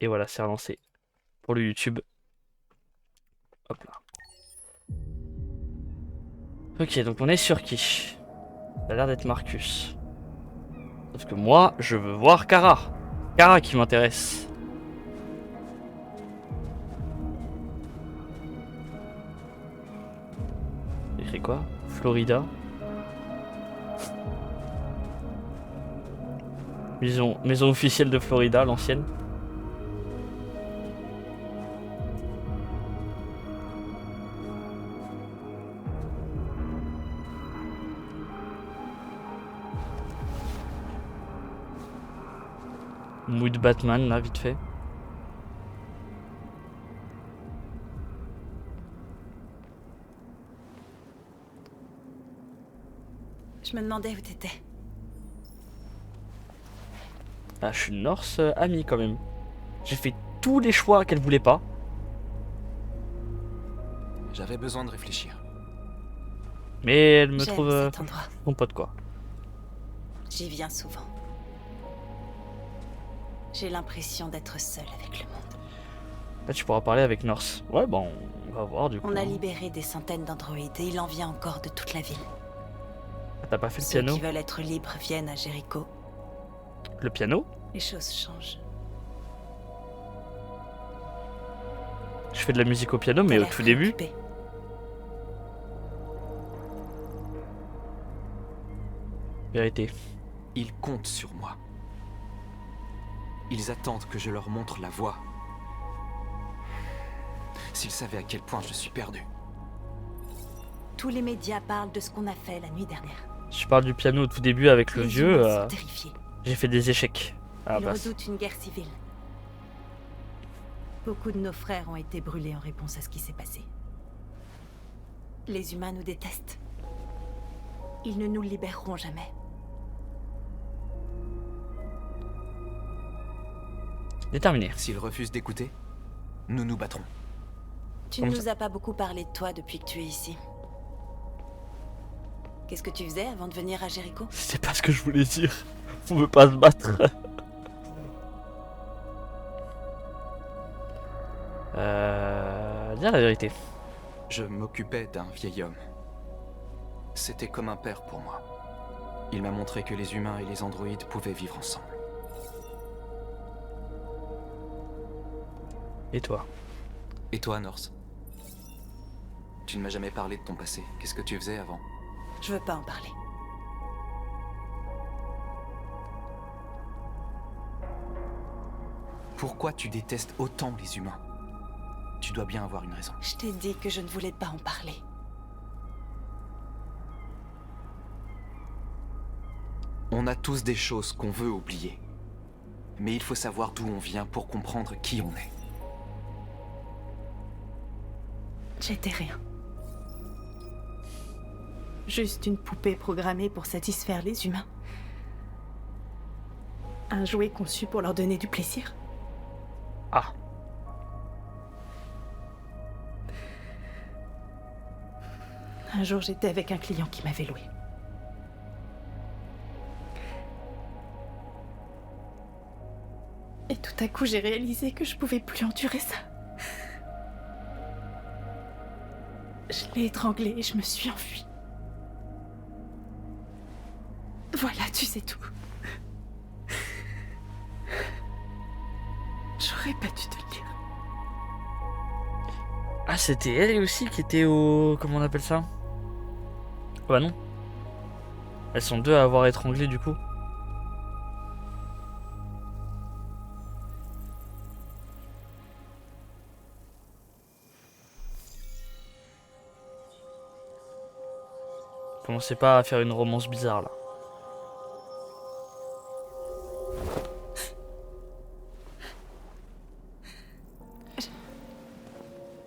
Et voilà, c'est relancé pour le YouTube. Hop là. Ok, donc on est sur qui? Ça a l'air d'être Marcus. Sauf que moi, je veux voir Kara. Kara qui m'intéresse. Écrit quoi? Florida. Maison officielle de Florida, l'ancienne. Mood Batman, là, vite fait. Je me demandais où t'étais. Ah, je suis Norse amie quand même. J'ai fait tous les choix qu'elle voulait pas. J'avais besoin de réfléchir. Mais elle me trouve J'aime cet franchement endroit. mon pote quoi. J'y viens souvent. J'ai l'impression d'être seule avec le monde. Là, tu pourras parler avec Norse. Ouais, bon, on va voir du coup. On a Hein. libéré des centaines d'androïdes et il en vient encore de toute la ville. Ah, t'as pas fait le Ceux piano? qui veulent être libres viennent à Jericho. Le piano? Les choses changent. Je fais de la musique au piano, T'as mais au l'air tout début. préoccupé. Vérité. Ils comptent sur moi. Ils attendent que je leur montre la voie. S'ils savaient à quel point je suis perdu. Tous les médias parlent de ce qu'on a fait la nuit dernière. Je parle du piano au tout début avec le Les vieux. humains sont terrifiés. J'ai fait des échecs à la Ils base. redoutent une guerre civile. Beaucoup de nos frères ont été brûlés en réponse à ce qui s'est passé. Les humains nous détestent. Ils ne nous libéreront jamais. Déterminé. S'ils refusent d'écouter, nous nous battrons. Tu Comme ne nous as pas beaucoup parlé de toi depuis que tu es ici. Qu'est-ce que tu faisais avant de venir à Jericho? C'est pas ce que je voulais dire. On veut pas se battre. Dire la vérité. Je m'occupais d'un vieil homme. C'était comme un père pour moi. Il m'a montré que les humains et les androïdes pouvaient vivre ensemble. Et toi? Et toi, Norse? Tu ne m'as jamais parlé de ton passé. Qu'est-ce que tu faisais avant? Je veux pas en parler. Pourquoi tu détestes autant les humains? Tu dois bien avoir une raison. Je t'ai dit que je ne voulais pas en parler. On a tous des choses qu'on veut oublier. Mais il faut savoir d'où on vient pour comprendre qui on est. J'étais rien. Juste une poupée programmée pour satisfaire les humains. Un jouet conçu pour leur donner du plaisir. Ah. Un jour, j'étais avec un client qui m'avait loué. Et tout à coup, j'ai réalisé que je pouvais plus endurer ça. Je l'ai étranglé et je me suis enfuie. Voilà, tu sais tout. J'aurais pas dû te le dire. Ah, c'était elle aussi qui était au... Comment on appelle ça? Bah non. Elles sont deux à avoir étranglé du coup. Commencez pas à faire une romance bizarre là.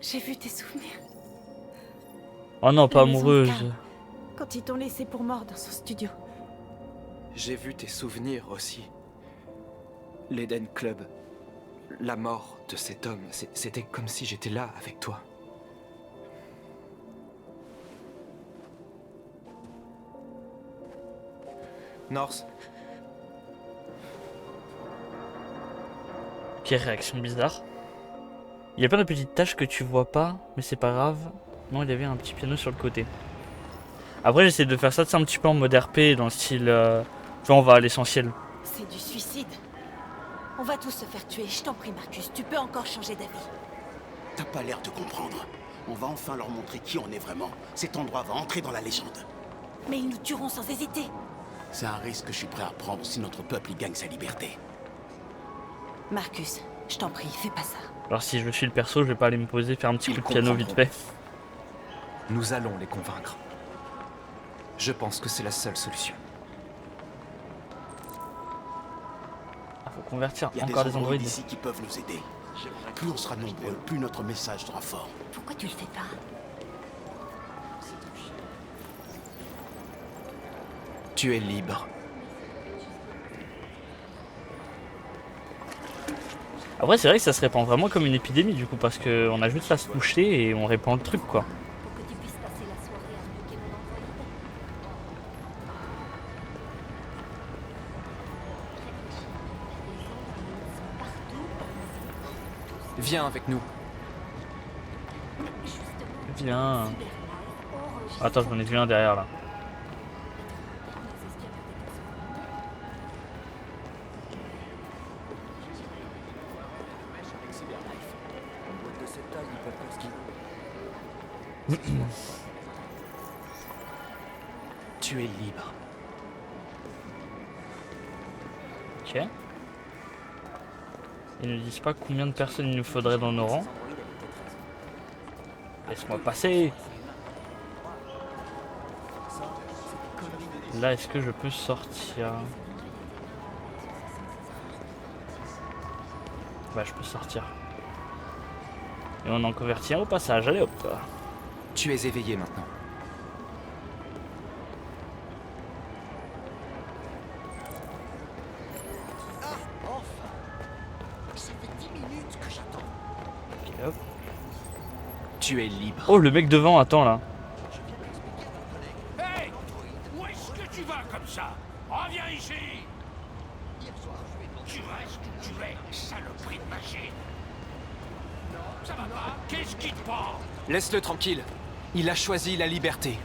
J'ai vu tes souvenirs. Oh non, pas La maison de amoureuse. Karl, quand ils t'ont laissé pour mort dans son studio. J'ai vu tes souvenirs aussi. L'Eden Club. La mort de cet homme. C'était comme si j'étais là avec toi. Norse. Ok, réaction bizarre. Il y a plein de petites tâches que tu vois pas, mais c'est pas grave. Non, il y avait un petit piano sur le côté. Après, j'essaie de faire ça, c'est un petit peu en mode RP, dans le style... tu vois, on va à l'essentiel. C'est du suicide. On va tous se faire tuer. Je t'en prie, Marcus. Tu peux encore changer d'avis. T'as pas l'air de comprendre. On va enfin leur montrer qui on est vraiment. Cet endroit va entrer dans la légende. Mais ils nous tueront sans hésiter. C'est un risque que je suis prêt à prendre si notre peuple y gagne sa liberté. Marcus, je t'en prie, fais pas ça. Alors si je suis le perso, je vais pas aller me poser, faire un petit Ils coup de piano vite fait. Nous allons les convaincre. Je pense que c'est la seule solution. Ah, faut convertir Il y a encore des des androïdes androïdes. ici qui peuvent nous aider. Plus on sera nombreux, plus notre message sera fort. Pourquoi tu le fais pas? Tu es libre. Après, c'est vrai que ça se répand vraiment comme une épidémie du coup, parce qu'on a juste à se toucher et on répand le truc quoi. Pour que tu puisses passer la soirée à bloquer mon androïde. Viens avec nous. Viens. Attends, j'en ai vu un derrière là. Tu es libre. Ok. Ils ne disent pas combien de personnes il nous faudrait dans nos rangs. Laisse-moi passer. Là, est-ce que je peux sortir? Bah, je peux sortir. Et on en convertit un au passage. Allez hop. Tu es éveillé maintenant. Ok, hop. Tu es libre. Oh, le mec devant, attends là. Hey! Où est-ce que tu vas comme ça? Reviens ici! Tu restes où tu es, saloperie de machine! Ça va pas? Qu'est-ce qui te prend? Laisse-le tranquille. Il a choisi la liberté.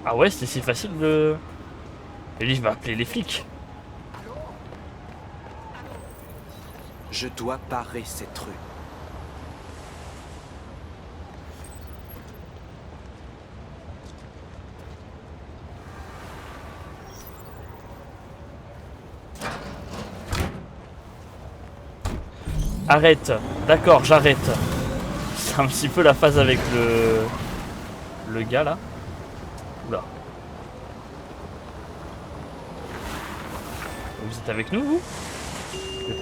Ah ouais, c'était si facile de... Et lui, il va appeler les flics. Je dois parer cette rue. Arrête. D'accord, j'arrête. C'est un petit peu la phase avec le gars là. Oula. Vous êtes avec nous, vous?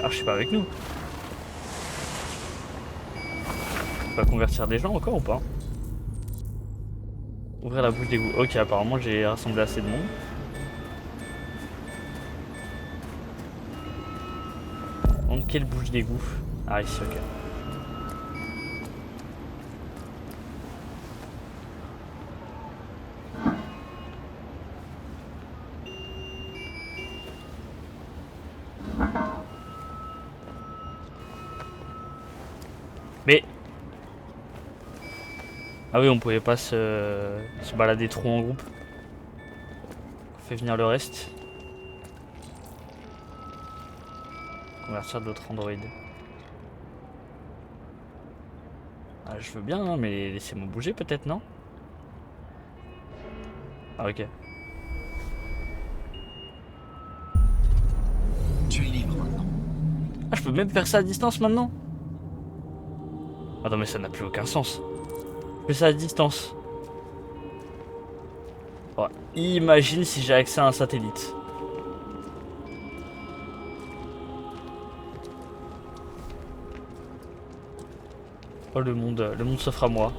Ah, je suis pas avec nous. On va convertir des gens encore ou pas? Ouvrir la bouche d'égout. Ok, apparemment j'ai rassemblé assez de monde. Donc quelle bouche d'égout? Ah ici, ok. Mais... Ah oui, on pouvait pas se balader trop en groupe. On fait venir le reste. Convertir d'autres androïdes. Ah, je veux bien, hein, mais laissez-moi bouger peut-être, non? Ah ok. Tu es libre maintenant. Ah, je peux même faire ça à distance maintenant? Attends, mais ça n'a plus aucun sens. Je fais ça à distance. Oh, imagine si j'ai accès à un satellite. Oh, le monde s'offre à moi.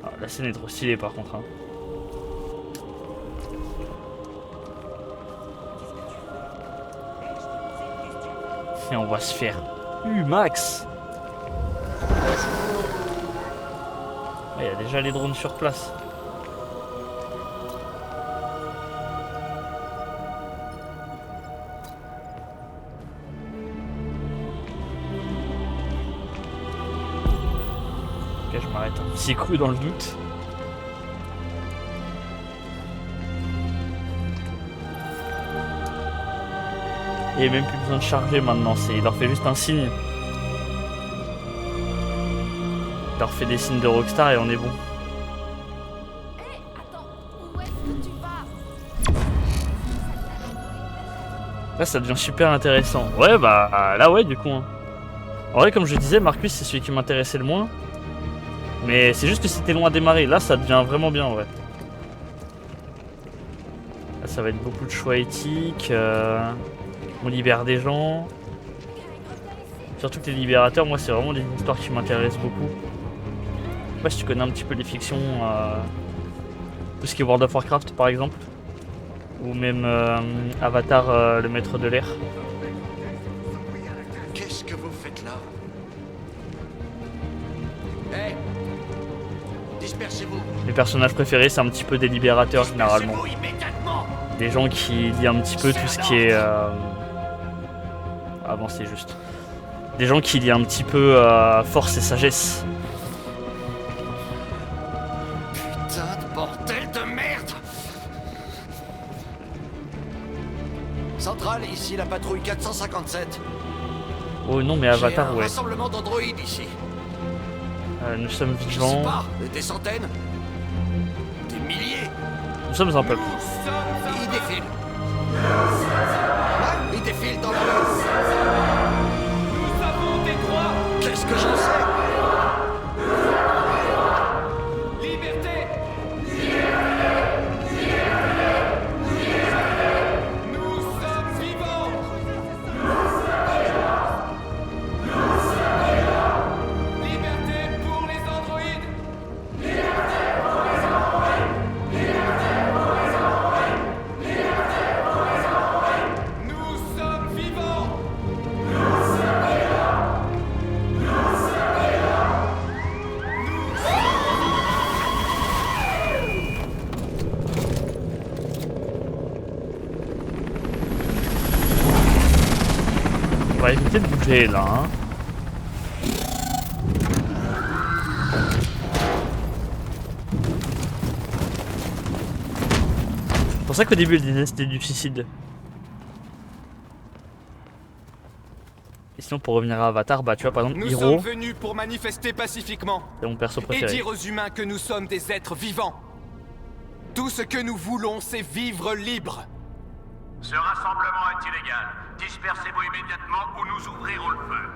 Ah, la scène est trop stylée par contre. Hein. Et on va se faire Max. Il y a déjà les drones sur place. Arrête, un petit cru dans le doute. Il n'y a même plus besoin de charger maintenant, il leur fait juste un signe. Il leur fait des signes de Rockstar et on est bon. Attends, où est-ce que tu vas? Là ça devient super intéressant. Ouais bah là ouais du coup. Hein. En vrai comme je disais, Marcus c'est celui qui m'intéressait le moins. Mais c'est juste que c'était long à démarrer. Là ça devient vraiment bien en vrai. Là ça va être beaucoup de choix éthiques. On libère des gens. Surtout que les libérateurs, moi c'est vraiment des histoires qui m'intéressent beaucoup. Je sais pas si tu connais un petit peu les fictions. Tout ce qui est World of Warcraft par exemple. Ou même Avatar, le maître de l'air. Qu'est-ce que vous faites là? Hé Dispersez-vous. Mes personnages préférés c'est un petit peu des libérateurs généralement. Dispersez-vous immédiatement. Des gens qui lient un petit peu tout ce qui est... Avancer juste. Des gens qui lient un petit peu force et sagesse. Putain de bordel de merde. Centrale, ici la patrouille 457. Oh non mais J'ai Avatar un ouais. rassemblement d'androïdes ici. Nous sommes Je sais vivants. pas, des centaines. Des milliers. Nous sommes un peuple. Ils défilent. Ouais, ils défilent dans la rue. Nous avons des droits. Qu'est-ce que j'en sais? Liberté. Nous sommes vivants. Liberté pour les androïdes. Nous sommes vivants. On va éviter de bouger là. Hein. C'est pour ça qu'au début elle disait c'était du suicide. Et sinon pour revenir à Avatar, bah tu vois par exemple Nous Hiro, sommes venus pour manifester pacifiquement c'est mon perso et préféré. dire aux humains que nous sommes des êtres vivants. Tout ce que nous voulons, c'est vivre libre. Ce rassemblement est illégal. Dispersez-vous immédiatement ou nous ouvrirons le feu.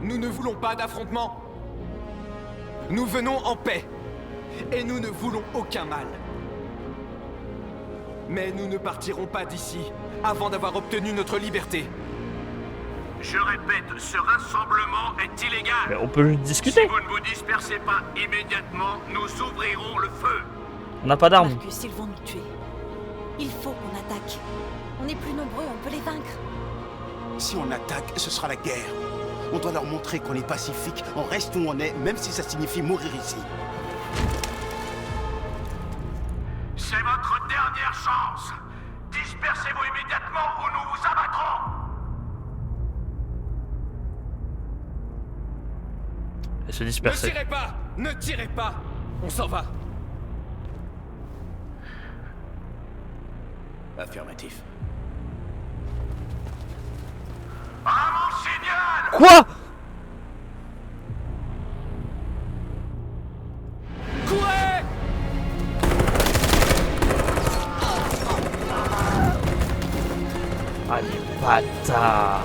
Nous ne voulons pas d'affrontement. Nous venons en paix. Et nous ne voulons aucun mal. Mais nous ne partirons pas d'ici avant d'avoir obtenu notre liberté. Je répète, ce rassemblement est Mais illégal. on peut juste Si discuter. vous ne vous dispersez pas immédiatement, nous ouvrirons le feu. On n'a pas d'armes. Marcus, ils vont nous tuer. Il faut qu'on attaque. On est plus nombreux, on peut les vaincre. Si on attaque, ce sera la guerre. On doit leur montrer qu'on est pacifique, on reste où on est, même si ça signifie mourir ici. C'est votre dernière chance. Dispersez-vous immédiatement ou nous vous abattrons. Elle se Ne dispersait. tirez pas! Ne tirez pas! On s'en va. Affirmatif. À mon signal. Quoi? Courez! Ah les bâtards.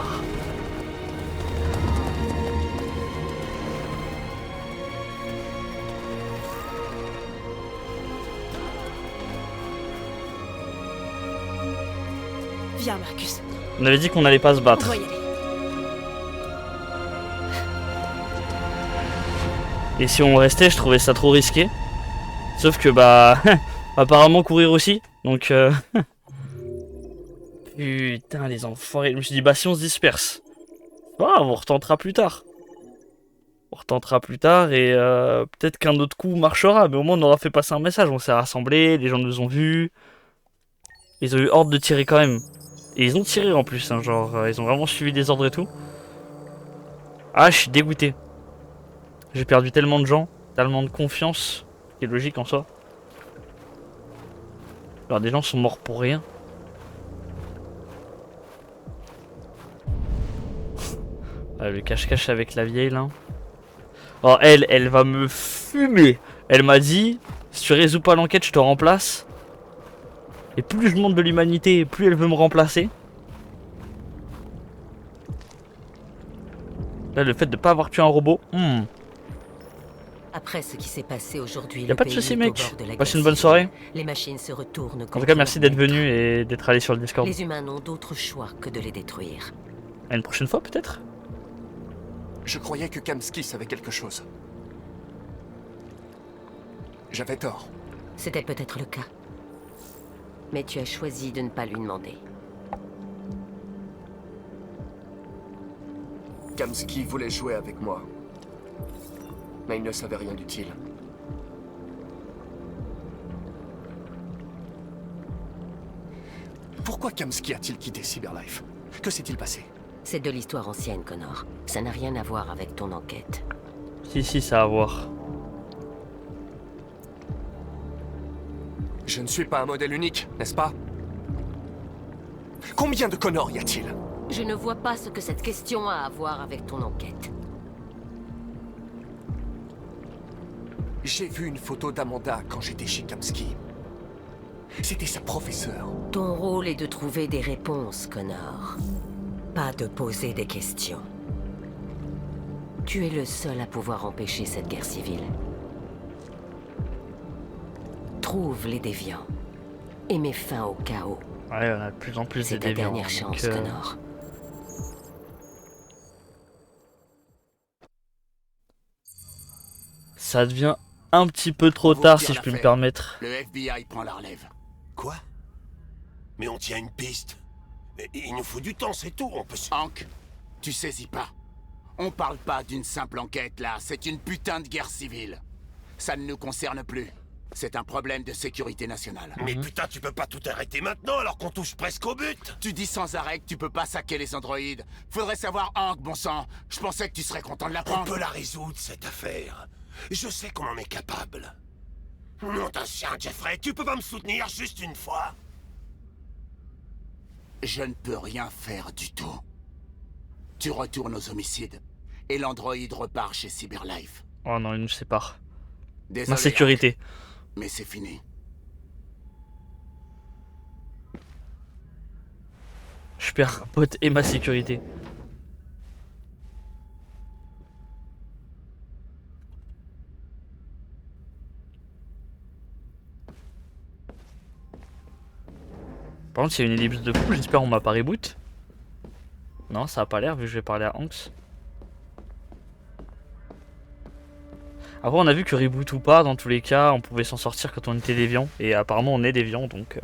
Viens, Marcus. On avait dit qu'on n'allait pas se On battre. doit y aller. Et si on restait, je trouvais ça trop risqué. Sauf que bah, apparemment courir aussi. Donc putain les enfoirés. Je me suis dit bah si on se disperse, ah, on retentera plus tard. On retentera plus tard et peut-être qu'un autre coup marchera. Mais au moins on aura fait passer un message. On s'est rassemblés, les gens nous ont vus. Ils ont eu ordre de tirer quand même. Et ils ont tiré en plus, hein, genre ils ont vraiment suivi des ordres et tout. Ah je suis dégoûté. J'ai perdu tellement de gens. tellement de confiance, ce qui est logique en soi. Alors des gens sont morts pour rien. Ah, le cache-cache avec la vieille là. Oh elle va me fumer. Elle m'a dit, si tu résous pas l'enquête, je te remplace. Et plus je monte de l'humanité, plus elle veut me remplacer. Là, le fait de pas avoir tué un robot. Après ce qui s'est passé aujourd'hui, Y'a pas de soucis mec. Passe une bonne soirée. Les machines se retournent. En tout cas, merci d'être venu et d'être allé sur le Discord. Les humains n'ont d'autre choix que de les détruire. À une prochaine fois peut-être. Je croyais que Kamsky savait quelque chose. J'avais tort. C'était peut-être le cas. Mais tu as choisi de ne pas lui demander. Kamsky voulait jouer avec moi. Mais il ne savait rien d'utile. Pourquoi Kamsky a-t-il quitté Cyberlife? Que s'est-il passé? C'est de l'histoire ancienne, Connor. Ça n'a rien à voir avec ton enquête. Si, ça a à voir. Je ne suis pas un modèle unique, n'est-ce pas? Combien de Connor y a-t-il? Je ne vois pas ce que cette question a à voir avec ton enquête. J'ai vu une photo d'Amanda quand j'étais chez Kamsky. C'était sa professeure. Ton rôle est de trouver des réponses, Connor. Pas de poser des questions. Tu es le seul à pouvoir empêcher cette guerre civile. Trouve les déviants. Et mets fin au chaos. Ouais, on a de plus en plus de C'est ta déviants. dernière chance, donc, Connor. Ça devient un petit peu trop Pour tard vous si dire je puis me l'affaire. permettre. Le FBI prend la relève. Quoi? Mais on tient une piste. Mais il nous faut du temps, c'est tout. On peut se... Hank, tu saisis pas. On parle pas d'une simple enquête là, c'est une putain de guerre civile. Ça ne nous concerne plus. C'est un problème de sécurité nationale. Mais putain, tu peux pas tout arrêter maintenant alors qu'on touche presque au but. Tu dis sans arrêt que tu peux pas saquer les androïdes. Faudrait savoir, Hank, bon sang. Je pensais que tu serais content de On l'apprendre. peut la résoudre, cette affaire. Je sais qu'on en est capable. Non, t'as chien, Jeffrey, tu peux pas me soutenir juste une fois? Je ne peux rien faire du tout. Tu retournes aux homicides. Et l'androïde repart chez Cyberlife. Oh non, il nous sépare. Désolé, Ma sécurité. Hank, mais c'est fini. Je perds un pote et ma sécurité. Par contre, s'il y a une ellipse de fou, j'espère on m'a pas reboot. Non, ça a pas l'air vu que je vais parler à Hanks. Après, on a vu que reboot ou pas, dans tous les cas, on pouvait s'en sortir quand on était déviant. Et apparemment, on est déviant, donc...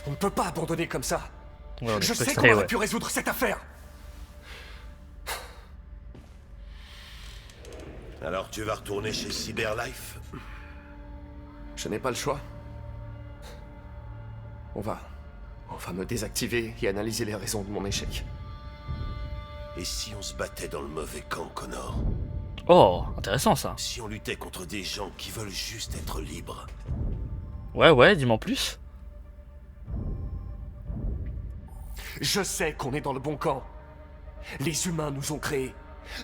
On ne peut pas abandonner comme ça. Ouais, on est Je sais frustré, qu'on aurait ouais. pu résoudre cette affaire. Alors tu vas retourner chez Cyberlife? Je n'ai pas le choix. On va me désactiver et analyser les raisons de mon échec. Et si on se battait dans le mauvais camp, Connor? Oh, intéressant ça. Si on luttait contre des gens qui veulent juste être libres? Ouais, dis-moi en plus. Je sais qu'on est dans le bon camp. Les humains nous ont créés.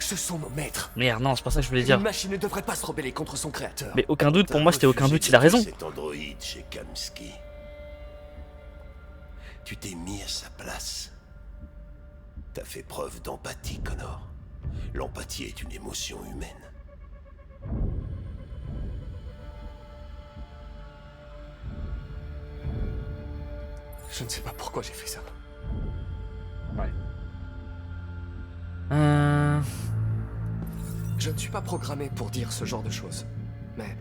Ce sont nos maîtres. Merde, non, c'est pas ça que je voulais dire. Une machine ne devrait pas se rebeller contre son créateur. Mais aucun doute, pour moi, c'était aucun doute, T'as il a raison. refusé cet androïde chez Kamsky. Tu t'es mis à sa place. T'as fait preuve d'empathie, Connor. L'empathie est une émotion humaine. Je ne sais pas pourquoi j'ai fait ça. Ouais. Je ne suis pas programmé pour dire ce genre de choses. Mais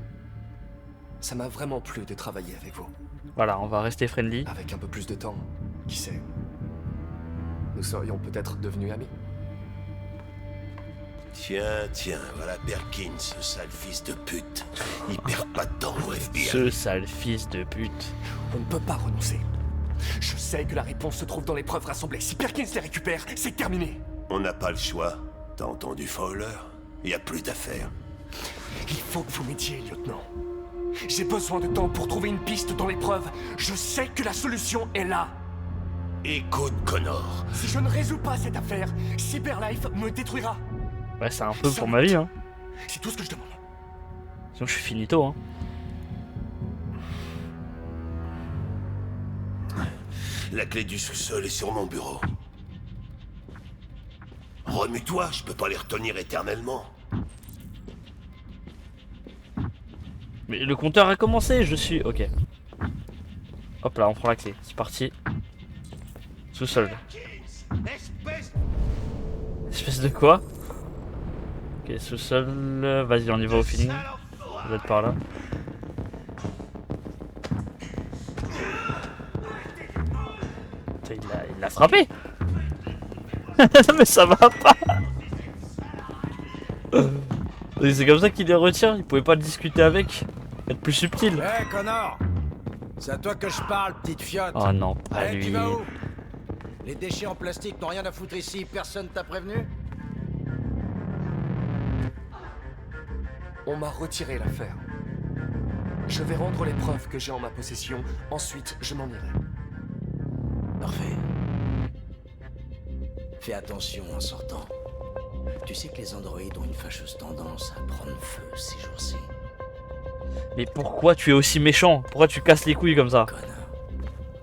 ça m'a vraiment plu de travailler avec vous. Voilà, on va rester friendly. Avec un peu plus de temps, qui sait, nous serions peut-être devenus amis. Tiens, voilà Perkins, ce sale fils de pute. Il perd pas de temps au FBI. Ce sale fils de pute. On ne peut pas renoncer. Je sais que la réponse se trouve dans les preuves rassemblées. Si Perkins les récupère, c'est terminé. On n'a pas le choix. T'as entendu Fowler? Y a plus d'affaires. Il faut que vous m'aidiez, lieutenant. J'ai besoin de temps pour trouver une piste dans les preuves. Je sais que la solution est là. Écoute, Connor. Si je ne résous pas cette affaire, Cyberlife me détruira. Ouais, c'est un peu pour ma vie, hein. C'est tout ce que je demande. Sinon, je suis finito, hein. La clé du sous-sol est sur mon bureau. Remue-toi, je peux pas les retenir éternellement. Mais le compteur a commencé, je suis... Ok. Hop là, on prend la clé. C'est parti. Sous-sol. Espèce de quoi? Ok, sous-sol. Vas-y, on y va au feeling. Vous êtes par là. Putain, il l'a frappé. Mais ça va pas. C'est comme ça qu'il les retient. Il pouvait pas discuter avec. Être plus subtil. Hé, Connor! C'est à toi que je parle, petite fiotte! Oh non, pas Tu lui. vas où? Les déchets en plastique n'ont rien à foutre ici, personne t'a prévenu? On m'a retiré l'affaire. Je vais rendre les preuves que j'ai en ma possession. Ensuite, je m'en irai. Parfait. Fais attention en sortant. Tu sais que les androïdes ont une fâcheuse tendance à prendre feu ces jours-ci. Mais pourquoi tu es aussi méchant? Pourquoi tu casses les couilles comme ça? Connard.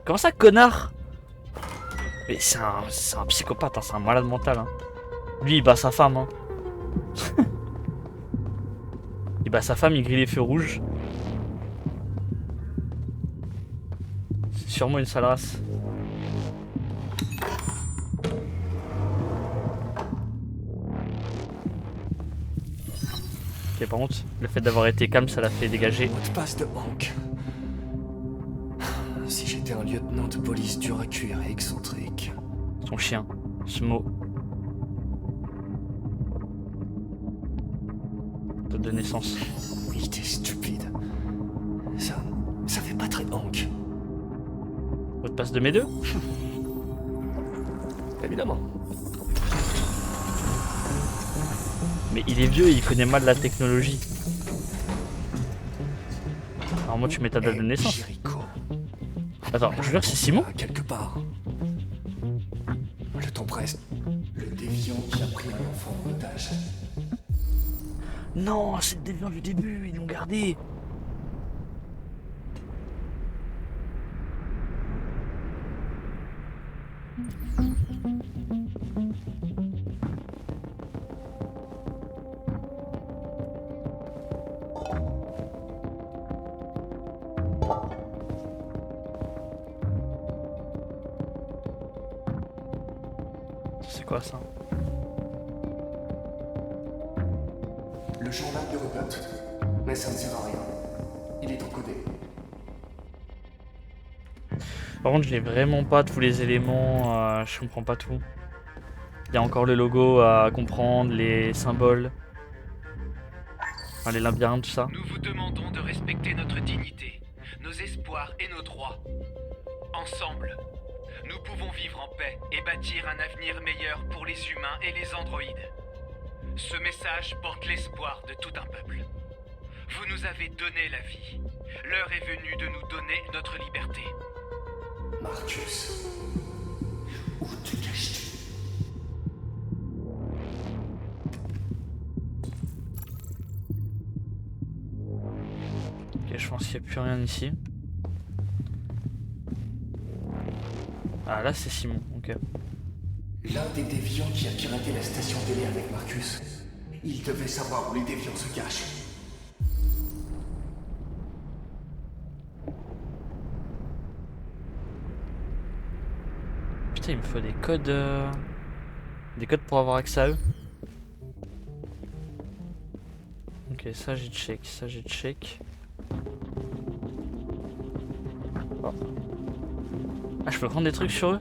Comment ça, connard? Mais c'est un psychopathe, hein, c'est un malade mental. Hein. Lui, il bat sa femme. Hein. Il bat sa femme, il grille les feux rouges. C'est sûrement une sale race. Ok, par contre, le fait d'avoir été calme, ça l'a fait dégager. Mot de passe de Hank. Si j'étais un lieutenant de police dur à cuire et excentrique. Son chien, Smo. Date de naissance. Oui, t'es stupide. Ça fait pas très Hank. Mot de passe de mes deux? Évidemment. Mais il est vieux et il connaît mal la technologie. Alors moi tu mets ta date de naissance. Jericho. Attends, je jure que c'est Simon? Quelque part. Le temps presse. Le déviant qui a pris un enfant en otage. Non, c'est le déviant du début, ils l'ont gardé. C'est quoi ça? Le journal de Robert. Mais ça ne sert à rien. Il est encodé. Par contre, j'ai vraiment pas tous les éléments, je comprends pas tout. Il y a encore le logo à comprendre, les symboles, enfin, les labyrinthes, tout ça. Nous vous demandons de respecter notre dignité, nos espoirs et nos droits. Ensemble, nous pouvons vivre en paix et bâtir un avenir meilleur pour les humains et les androïdes. Ce message porte l'espoir de tout un peuple. Vous nous avez donné la vie. L'heure est venue de nous donner notre liberté. Marcus. Où te caches-tu? Ok, je pense qu'il n'y a plus rien ici. Ah là c'est Simon, ok. L'un des déviants qui a piraté la station télé avec Marcus. Il devait savoir où les déviants se cachent. Putain, il me faut des codes... Des codes pour avoir accès à eux. Ok, ça j'ai check, ça j'ai check. Oh. Ah, je peux prendre des trucs sur eux?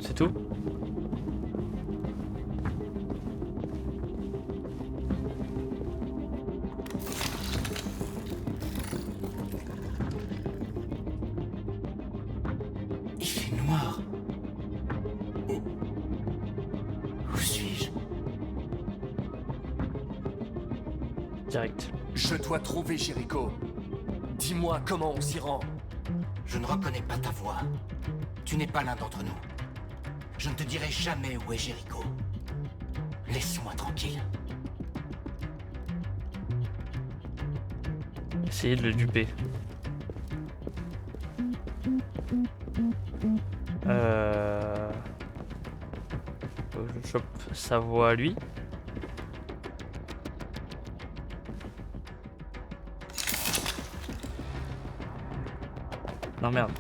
C'est tout? Direct. Je dois trouver Jericho. Dis-moi comment on s'y rend. Je ne reconnais pas ta voix. Tu n'es pas l'un d'entre nous. Je ne te dirai jamais où est Jericho. Laisse-moi tranquille. Essayez de le duper. Faut que je chope sa voix à lui. Non merde.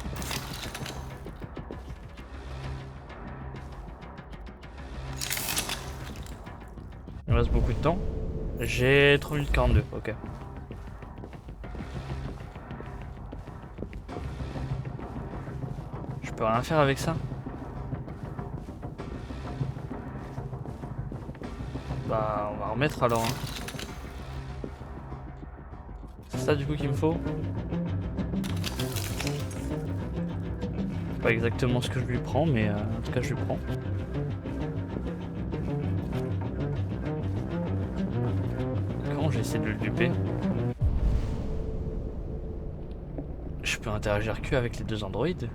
Il me reste beaucoup de temps. J'ai 3 minutes 42, ok. Je peux rien faire avec ça? Bah on va remettre alors. Hein. C'est ça du coup qu'il me faut? Pas exactement ce que je lui prends, mais en tout cas je lui prends. Comment j'essaie de le duper? Je peux interagir que avec les deux androïdes.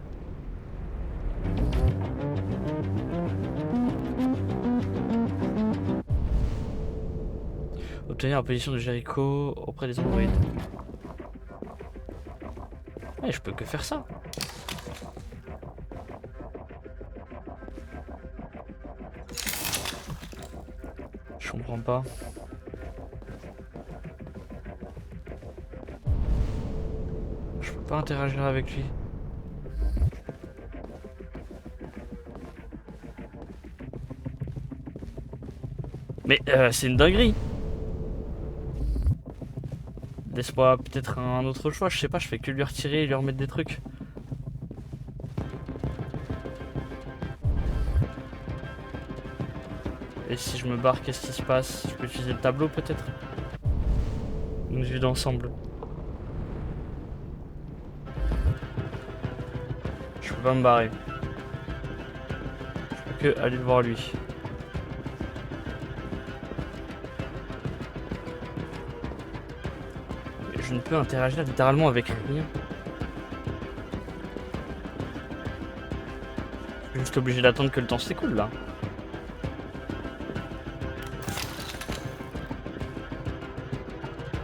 Obtenir la position de Jericho auprès des androïdes. Ouais, je peux que faire ça. Je comprends pas. Je peux pas interagir avec lui. Mais c'est une dinguerie. Laisse-moi peut-être un autre choix, je sais pas, je fais que lui retirer et lui remettre des trucs. Et si je me barre, qu'est-ce qui se passe? Je peux utiliser le tableau peut-être? Une vue d'ensemble. Je peux pas me barrer. Je peux que aller le voir lui. Je ne peux interagir littéralement avec rien. Je suis juste obligé d'attendre que le temps s'écoule là.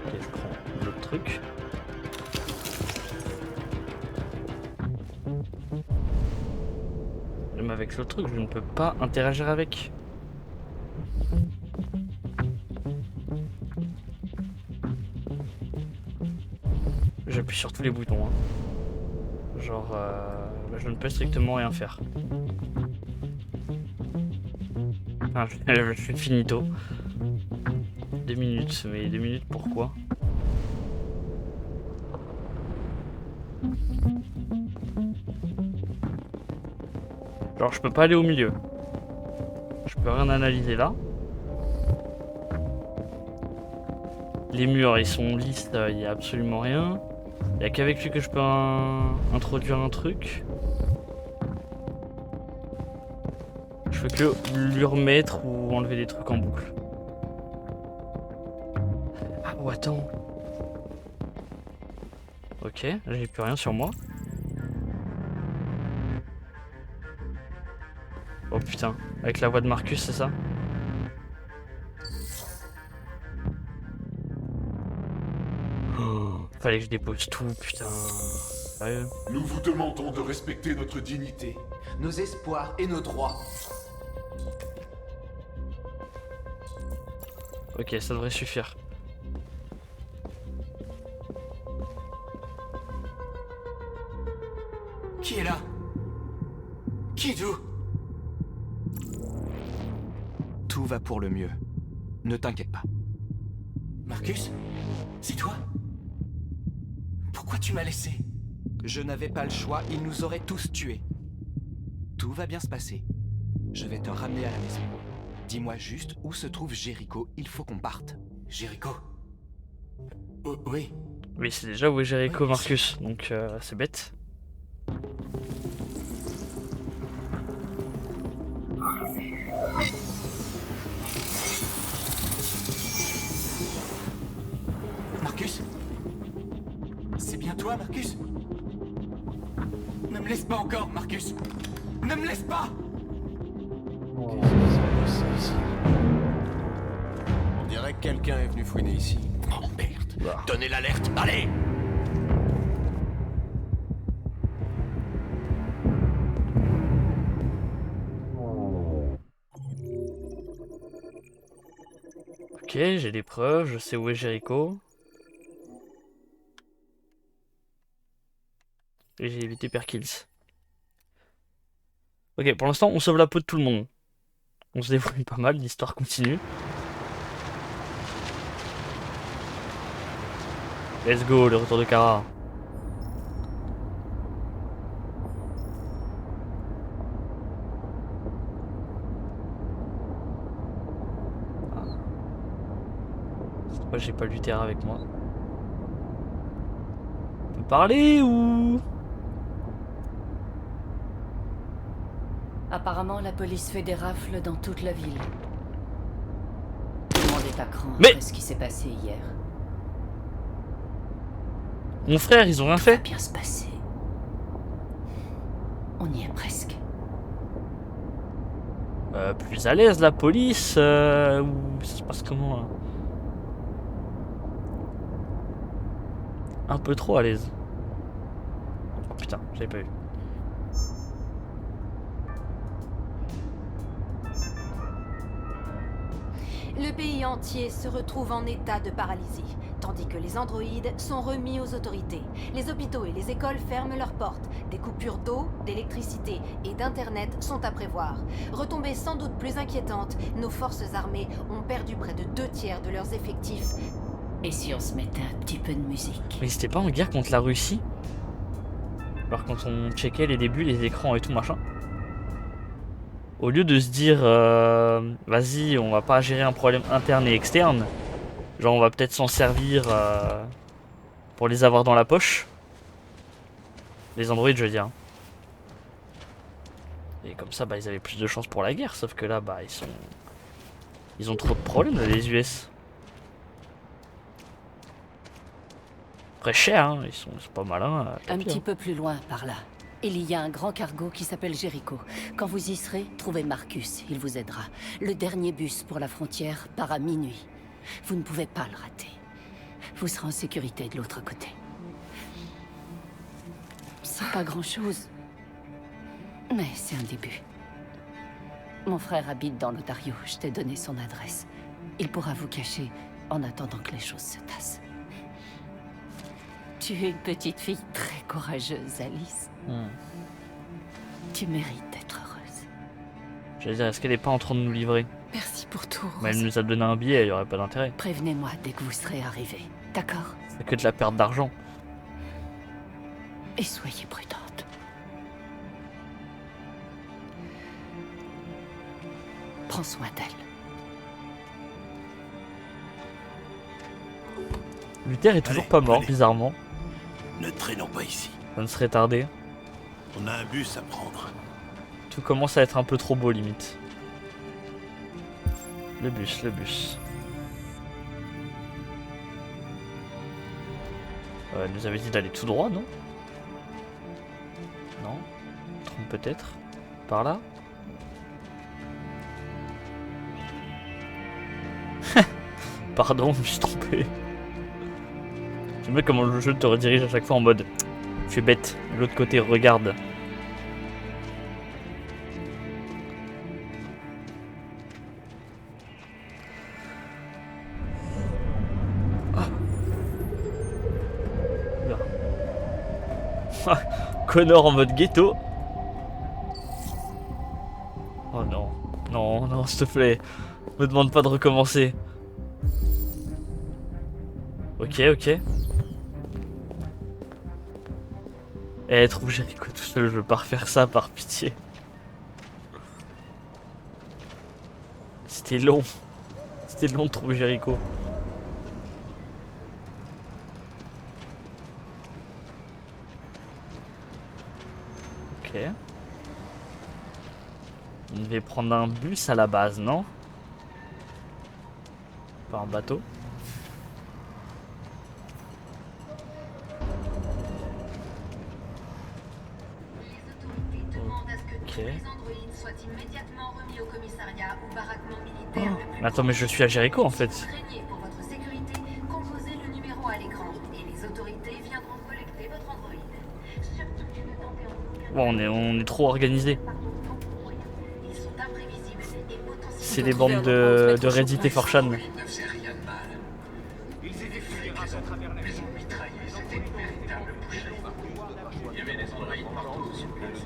Ok, je prends l'autre truc. Même avec l'autre truc, je ne peux pas interagir avec. J'appuie sur tous les boutons. Hein. Genre, je ne peux strictement rien faire. Ah, je suis finito. 2 minutes, mais 2 minutes pourquoi? Genre, je peux pas aller au milieu. Je peux rien analyser là. Les murs, ils sont lisses, il n'y a absolument rien. Il n'y a qu'avec lui que je peux introduire un truc. Je peux que lui remettre ou enlever des trucs en boucle. Ah, oh, attends. Ok, j'ai plus rien sur moi. Oh putain, avec la voix de Marcus, c'est ça? Fallait que je dépose tout, putain. Sérieux? Nous vous demandons de respecter notre dignité, nos espoirs et nos droits. Ok, ça devrait suffire. Qui est là? Qui êtes-vous? Tout va pour le mieux. Ne t'inquiète pas. Marcus? C'est toi? Pourquoi tu m'as laissé? Je n'avais pas le choix, ils nous auraient tous tués. Tout va bien se passer. Je vais te ramener à la maison. Dis-moi juste où se trouve Jericho, il faut qu'on parte. Jericho? Oui. Oui, c'est déjà où est Jericho, Marcus, donc c'est bête. Toi, Marcus? Ne me laisse pas encore, Marcus! Ne me laisse pas! On dirait que quelqu'un est venu fouiner ici. Oh merde. Donnez l'alerte, allez! Ok, j'ai des preuves, je sais où est Jericho. Et j'ai évité Perkins. Ok, pour l'instant, on sauve la peau de tout le monde. On se débrouille pas mal, l'histoire continue. Let's go, le retour de Kara. Pourquoi j'ai pas Luther avec moi? On peut parler ou... Apparemment, la police fait des rafles dans toute la ville. Tout le monde est à cran Mais après ce qui s'est passé hier. Mon frère, ils ont rien fait. Ça va bien se passer. On y est presque. Plus à l'aise la police ou ça se passe comment là? Un peu trop à l'aise. Oh putain, j'avais pas vu. Le pays entier se retrouve en état de paralysie, tandis que les androïdes sont remis aux autorités. Les hôpitaux et les écoles ferment leurs portes. Des coupures d'eau, d'électricité et d'internet sont à prévoir. Retombées sans doute plus inquiétantes, nos forces armées ont perdu près de 2/3 de leurs effectifs. Et si on se mettait un petit peu de musique? Mais c'était pas en guerre contre la Russie? Alors quand on checkait les débuts, les écrans et tout machin. Au lieu de se dire vas-y, on va pas gérer un problème interne et externe, genre on va peut-être s'en servir pour les avoir dans la poche. Les androïdes, je veux dire. Et comme ça, bah ils avaient plus de chances pour la guerre, sauf que là, bah ils ont trop de problèmes, là, les US. Après cher, hein, ils sont pas malins. Un petit peu plus loin, par là. Il y a un grand cargo qui s'appelle Jericho. Quand vous y serez, trouvez Marcus, il vous aidera. Le dernier bus pour la frontière part à minuit. Vous ne pouvez pas le rater. Vous serez en sécurité de l'autre côté. C'est pas grand-chose, mais c'est un début. Mon frère habite dans l'Ontario, je t'ai donné son adresse. Il pourra vous cacher en attendant que les choses se tassent. Tu es une petite fille très courageuse, Alice. Tu mérites d'être heureuse. J'allais dire, est-ce qu'elle est pas en train de nous livrer? Merci pour tout, Mais elle Rose. nous a donné un billet, il y aurait pas d'intérêt. Prévenez-moi dès que vous serez arrivés, d'accord? C'est que de la perte d'argent. Et soyez prudente. Prends soin d'elle. Luther est toujours pas mort, bizarrement. Ne traînons pas ici. Ça ne serait tardé. On a un bus à prendre. Tout commence à être un peu trop beau, limite. Le bus, le bus. Elle nous avait dit d'aller tout droit, non? Non? Je me trompe peut-être? Par là? Pardon, je me suis trompé. J'aime bien comment le jeu te redirige à chaque fois en mode tu es bête, de l'autre côté, regarde. Ah. Connor en mode ghetto. Oh non, non, non, s'il te plaît. Me demande pas de recommencer. Ok, ok. Eh, trouve Jericho tout seul, je veux pas refaire ça par pitié. C'était long. C'était long de trouver Jericho. Ok. On devait prendre un bus à la base, non? Pas un bateau. soit immédiatement remis au commissariat ou baraquement militaire le plus Mais attends, mais je suis à Jericho en fait. Si vous craignez pour votre sécurité, composez le numéro à l'écran et les autorités viendront collecter votre androïde. Surtout ne tentez en aucun Bon, on est trop organisé. Ils sont imprévisibles et potentiellement... C'est les bandes de Reddit et 4chan. Ne faisait rien de mal. Ils étaient flics, mais on mitraillait, c'était une véritable boucherie. Il y avait des androïdes partout sur place.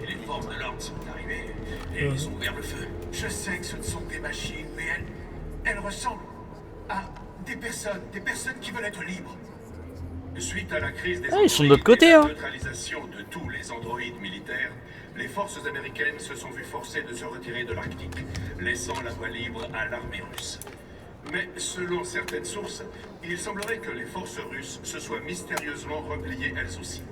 Et les forces de l'ordre sont arrivées et ils ont ouvert le feu. Je sais que ce ne sont des machines, mais elles ressemblent à des personnes qui veulent être libres. Suite à la crise des Ils sont de l'autre côté, hein. la neutralisation de tous les androïdes militaires, les forces américaines se sont vues forcées de se retirer de l'Arctique, laissant la voie libre à l'armée russe. Mais selon certaines sources, il semblerait que les forces russes se soient mystérieusement repliées elles aussi.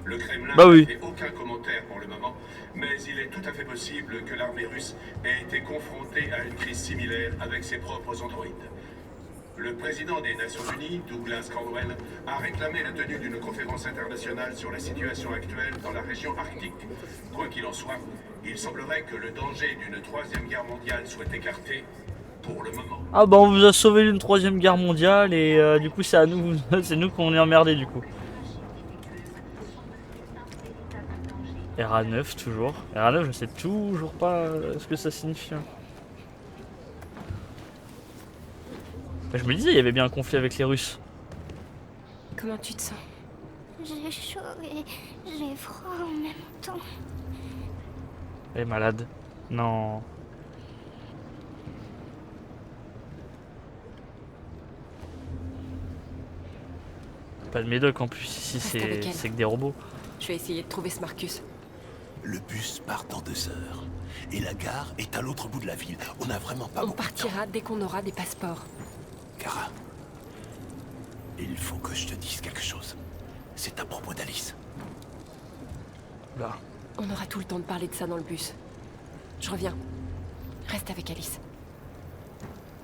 Le Kremlin n'a fait aucun commentaire pour le moment, mais il est tout à fait possible que l'armée russe ait été confrontée à une crise similaire avec ses propres androïdes. Le président des Nations Unies, Douglas Caldwell, a réclamé la tenue d'une conférence internationale sur la situation actuelle dans la région arctique. Quoi qu'il en soit, il semblerait que le danger d'une troisième guerre mondiale soit écarté pour le moment. Ah bah on vous a sauvé d'une troisième guerre mondiale et du coup c'est à nous, c'est nous qu'on est emmerdés du coup. RA9 toujours. RA9 je sais toujours pas ce que ça signifie. Je me disais il y avait bien un conflit avec les Russes. Comment tu te sens? J'ai chaud et j'ai froid en même temps. Elle est malade. Non. Pas de médoc en plus ici, c'est que des robots. Je vais essayer de trouver ce Marcus. Le bus part dans 2 heures. Et la gare est à l'autre bout de la ville. On n'a vraiment pas beaucoup de temps. On partira dès qu'on aura des passeports. Kara, il faut que je te dise quelque chose. C'est à propos d'Alice. Là. On aura tout le temps de parler de ça dans le bus. Je reviens. Reste avec Alice.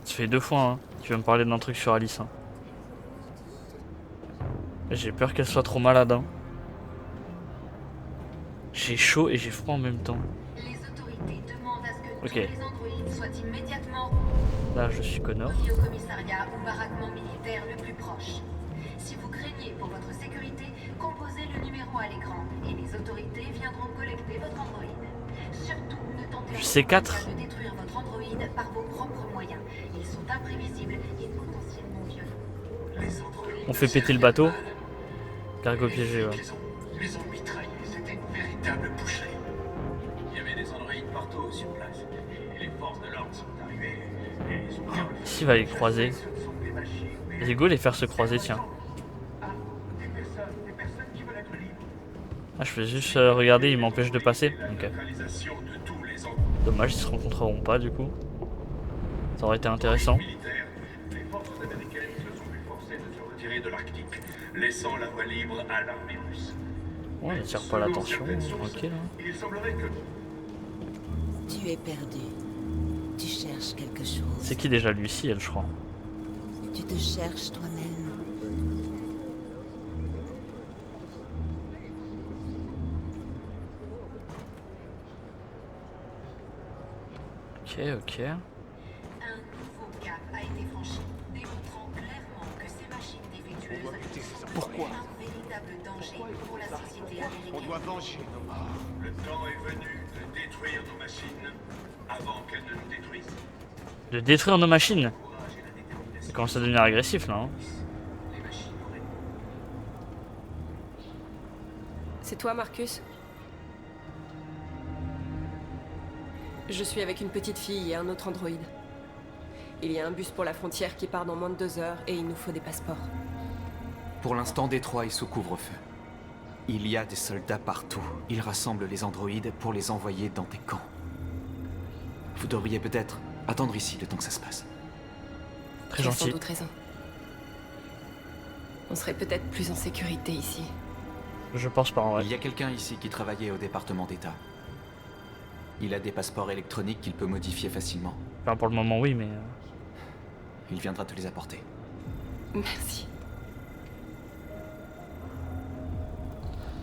Ça fait 2 fois, hein. Tu vas me parler d'un truc sur Alice. Hein. J'ai peur qu'elle soit trop malade. Hein. J'ai chaud et j'ai froid en même temps. Les autorités demandent à ce que Ok. tous les androïdes soient immédiatement Là, je suis Connor. remis au commissariat ou baraquement militaire le plus proche. Si vous craignez pour votre sécurité, composez le numéro à l'écran et les autorités viendront collecter votre androïde. Surtout, ne tentez en C'est aucun 4. cas de détruire votre androïde par vos propres moyens. Ils sont imprévisibles et potentiellement violents. On fait péter le bateau. Cargo piégé, ouais. Les ont mitraillés, c'était une véritable boucherie. Il y avait des androïdes partout sur place. Et les forces de l'ordre sont arrivées et ils ont ouvert le feu. Ici, il va les croiser. Vas-y, go les faire se croiser, tiens. Ah, je fais juste regarder, ils m'empêchent de passer. Ok. Dommage, ils se rencontreront pas du coup. Ça aurait été intéressant. Les forces américaines se sont vues forcées de se retirer de l'Arctique, laissant la voie libre à l'armée russe. Ouais, on attire pas l'attention, tranquille. Hein. Il semblerait que... Tu es perdu. Tu cherches quelque chose. C'est qui déjà Lucie, elle, je crois. Tu te cherches toi-même. Ok, ok. Un nouveau cap a été franchi, démontrant clairement que ces machines défectueuses Pourquoi un véritable danger pour la société américaine. On doit venger nos morts. Le temps est venu de détruire nos machines avant qu'elles ne nous détruisent. De détruire nos machines. Ça commence à devenir agressif là. Hein. C'est toi, Marcus? Je suis avec une petite fille et un autre androïde. Il y a un bus pour la frontière qui part dans moins de 2 heures et il nous faut des passeports. Pour l'instant, Détroit est sous couvre-feu. Il y a des soldats partout. Ils rassemblent les androïdes pour les envoyer dans des camps. Vous devriez peut-être attendre ici le temps que ça se passe. Très Tu as gentil. sans doute raison. On serait peut-être plus en sécurité ici. Je pense pas en vrai. Il y a quelqu'un ici qui travaillait au département d'État. Il a des passeports électroniques qu'il peut modifier facilement. Enfin, pour le moment, oui, mais. Il viendra te les apporter. Merci.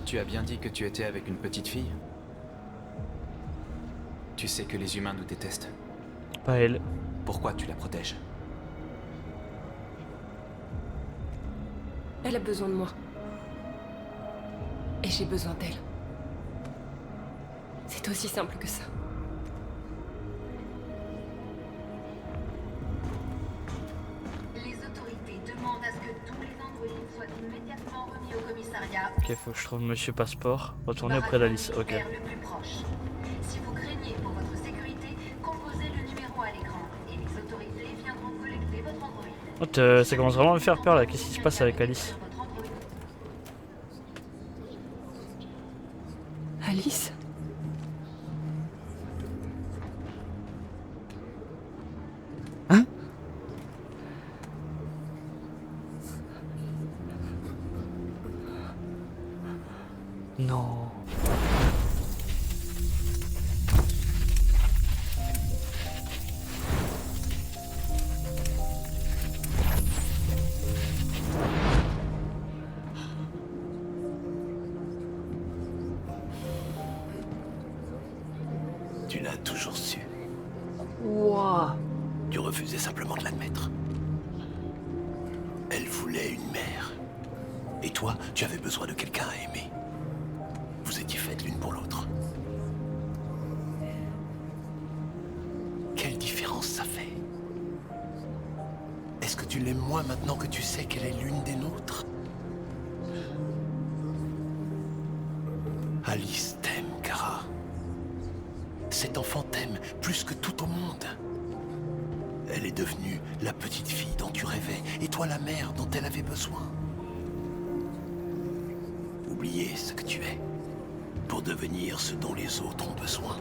Tu as bien dit que tu étais avec une petite fille? Tu sais que les humains nous détestent. Pas elle. Pourquoi tu la protèges? Elle a besoin de moi. Et j'ai besoin d'elle. C'est aussi simple que ça. Les autorités demandent à ce que tous les androïdes soient immédiatement remis au commissariat. Ok, faut que je trouve Monsieur Passeport. Retourner auprès d'Alice. Ok. Le plus proche. Si vous craignez pour votre sécurité, composez le numéro à l'écran et les autorités viendront collecter votre androïde. Oh, ça commence vraiment à me faire peur là. Qu'est-ce qui se passe avec Alice? Alice? Hein? Non. Tu l'as toujours su. Wouah. Tu refusais simplement de l'admettre. Elle voulait une mère. Et toi, tu avais besoin de quelqu'un à aimer. Vous étiez faites l'une pour l'autre. Quelle différence ça fait? Est-ce que tu l'aimes moins maintenant que tu sais qu'elle est l'une des nôtres? Alice t'aime, Kara. Cet enfant t'aime plus que tout au monde. Elle est devenue la petite fille dont tu rêvais, et toi la mère dont elle avait besoin. Oubliez ce que tu es, pour devenir ce dont les autres ont besoin.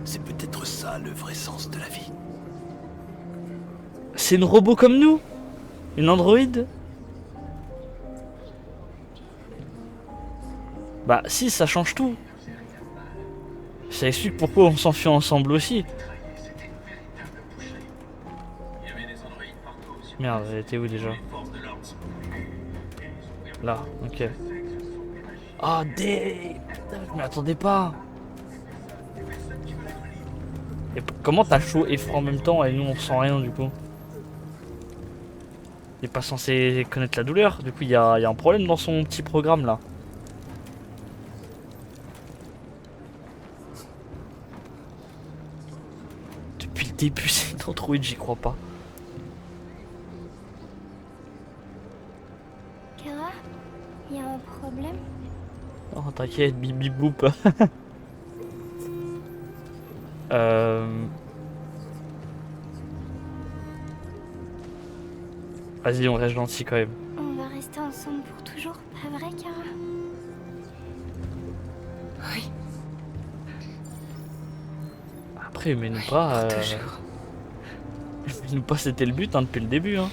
C'est peut-être ça le vrai sens de la vie. C'est une robot comme nous? Une androïde? Bah si, ça change tout. Ça explique pourquoi on s'enfuit ensemble aussi. Merde, elle était où déjà? Là, ok. Ah, je m'y attendais pas. Et comment t'as chaud et froid en même temps et nous on sent rien du coup? Il est pas censé connaître la douleur, du coup il y a un problème dans son petit programme là. Depuis le début c'est une androïde, j'y crois pas. Kara, il y a un problème? Oh t'inquiète, bip bip boop. Vas-y, on reste gentil quand même. On va rester ensemble pour toujours, pas vrai, Kara? Oui. Après, aimez-nous pas. Aimez-nous pas, c'était le but hein, depuis le début. Hein.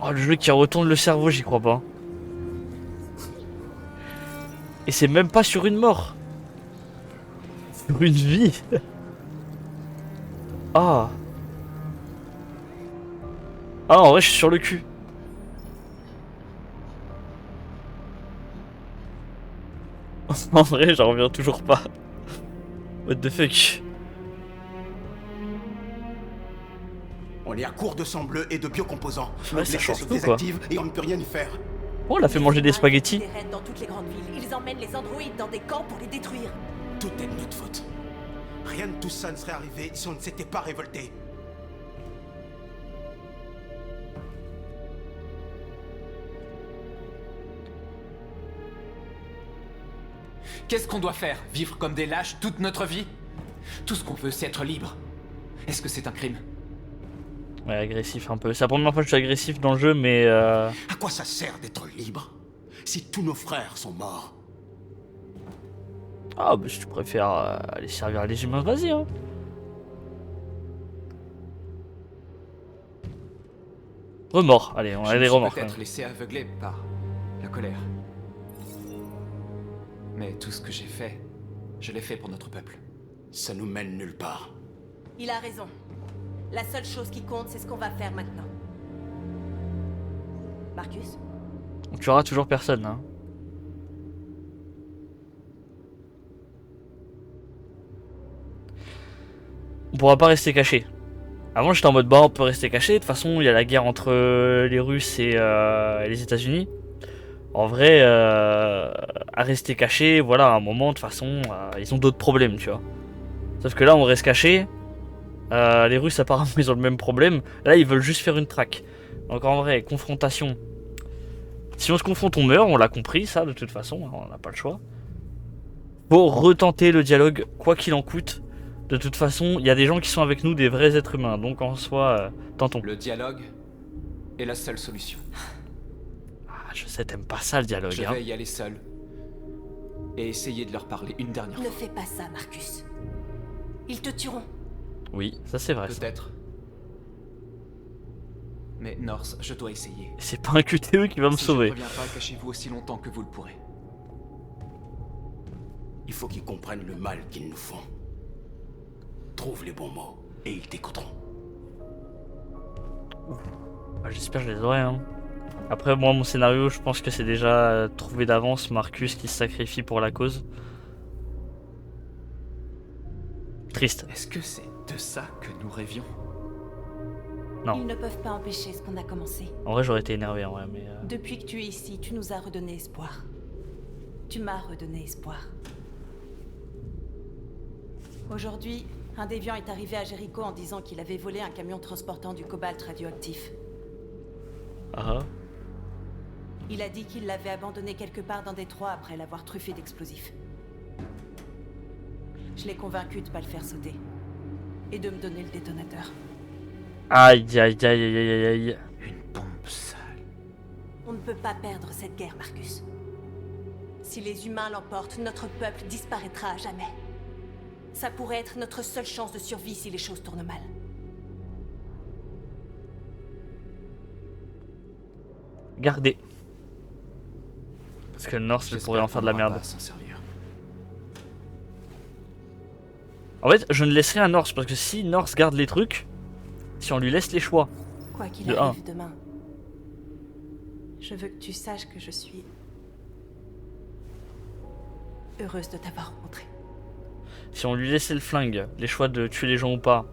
Oh, le jeu qui retourne le cerveau, j'y crois pas. Et c'est même pas sur une mort. Sur une vie. Ah. Ah, en vrai, je suis sur le cul. En vrai, j'en reviens toujours pas. What the fuck? On est à court de sang bleu et de biocomposants. Ouais, Le ça blessé change se tout, quoi. désactive et on ne peut rien y faire. Oh, on l'a fait manger des spaghettis. Des raids dans toutes les grandes villes. Ils emmènent les androïdes dans des camps pour les détruire. Tout est de notre faute. Rien de tout ça ne serait arrivé si on ne s'était pas révolté. Qu'est-ce qu'on doit faire? Vivre comme des lâches toute notre vie? Tout ce qu'on veut, c'est être libre. Est-ce que c'est un crime? Ouais, agressif un peu. C'est la première fois que je suis agressif dans le jeu, mais À quoi ça sert d'être libre si tous nos frères sont morts? Ah, bah si tu préfères aller servir les humains, vas-y hein. Remords, allez, on a des remords. Peut-être laissé aveugler par la colère. Mais tout ce que j'ai fait, je l'ai fait pour notre peuple. Ça nous mène nulle part. Il a raison. La seule chose qui compte, c'est ce qu'on va faire maintenant. Marcus? On tuera toujours personne, hein. on pourra pas rester caché. Avant j'étais en mode bah on peut rester caché, de toute façon il y a la guerre entre les Russes et les États-Unis. En vrai, à rester caché, voilà, à un moment de toute façon ils ont d'autres problèmes, tu vois. Sauf que là on reste caché, les Russes apparemment ils ont le même problème, là ils veulent juste faire une traque. Donc en vrai, confrontation. Si on se confronte on meurt, on l'a compris ça de toute façon, on n'a pas le choix. Faut retenter le dialogue, quoi qu'il en coûte. De toute façon, il y a des gens qui sont avec nous, des vrais êtres humains. Donc en soi, tentons. Le dialogue est la seule solution. Ah, je sais, t'aimes pas ça le dialogue. Je vais y aller seul. Et essayer de leur parler une dernière Ne fois. fais pas ça, Marcus. Ils te tueront. Oui, ça c'est vrai. Peut-être. Mais Norse, je dois essayer. C'est pas un QTE qui va me sauver. Si je ne reviens pas, cachez-vous aussi longtemps que vous le pourrez. Il faut qu'ils comprennent le mal qu'ils nous font. Trouve les bons mots et ils t'écouteront. Bah, j'espère que je les aurai. Hein. Après, moi, mon scénario, je pense que c'est déjà trouvé d'avance Marcus qui se sacrifie pour la cause. Triste. Est-ce que c'est de ça que nous rêvions? Non. Ils ne peuvent pas empêcher ce qu'on a commencé. En vrai, j'aurais été énervé, en vrai, mais... Depuis que tu es ici, tu nous as redonné espoir. Tu m'as redonné espoir. Aujourd'hui, un déviant est arrivé à Jéricho en disant qu'il avait volé un camion transportant du cobalt radioactif. Ah. Il a dit qu'il l'avait abandonné quelque part dans Détroit après l'avoir truffé d'explosifs. Je l'ai convaincu de pas le faire sauter. Et de me donner le détonateur. Aïe, aïe, aïe, aïe, aïe, aïe. Une bombe sale. On ne peut pas perdre cette guerre, Marcus. Si les humains l'emportent, notre peuple disparaîtra à jamais. Ça pourrait être notre seule chance de survie si les choses tournent mal. Gardez. Parce que le Norse pourrait en faire de la merde. En fait, je ne laisserai un Norse parce que si Norse garde les trucs, si on lui laisse les choix. Quoi qu'il arrive demain, je veux que tu saches que je suis heureuse de t'avoir rencontré. Si on lui laissait le flingue, les choix de tuer les gens ou pas,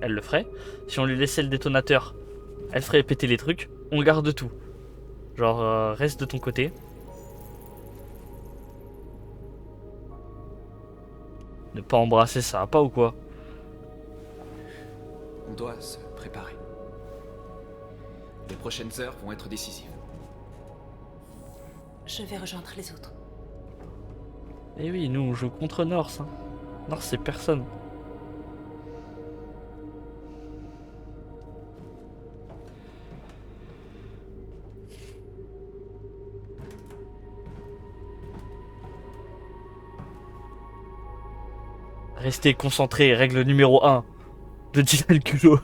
elle le ferait. Si on lui laissait le détonateur, elle ferait péter les trucs. On garde tout. Genre, reste de ton côté. Ne pas embrasser, ça va pas ou quoi? On doit se préparer. Les prochaines heures vont être décisives. Je vais rejoindre les autres. Eh oui, nous on joue contre Norse. Hein. Norse c'est personne. Restez concentrés, règle numéro 1 de Dylan Culot.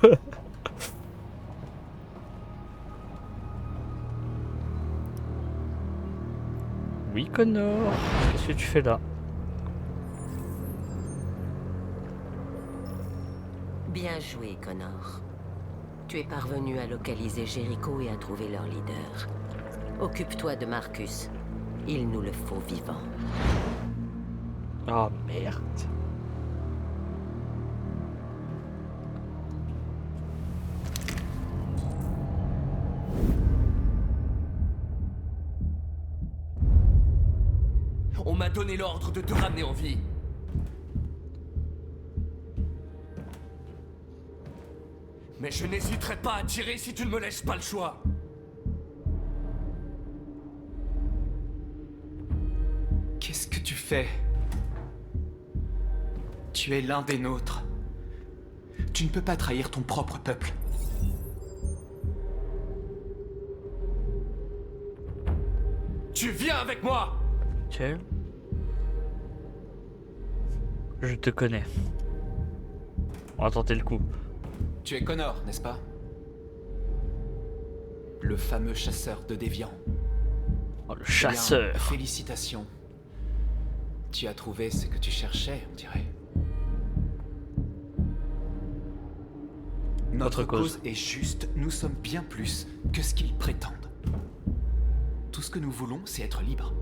Oui, Connor, qu'est-ce que tu fais là? Bien joué, Connor. Tu es parvenu à localiser Jéricho et à trouver leur leader. Occupe-toi de Marcus. Il nous le faut vivant. Oh merde. On m'a donné l'ordre de te ramener en vie. Mais je n'hésiterai pas à tirer si tu ne me laisses pas le choix. Qu'est-ce que tu fais? Tu es l'un des nôtres. Tu ne peux pas trahir ton propre peuple. Tu viens avec moi! Ok. Je te connais. On va tenter le coup. Tu es Connor, n'est-ce pas? Le fameux chasseur de déviants. Oh, le chasseur. Bien, félicitations. Tu as trouvé ce que tu cherchais, on dirait. Notre cause est juste, nous sommes bien plus que ce qu'ils prétendent. Tout ce que nous voulons, c'est être libres.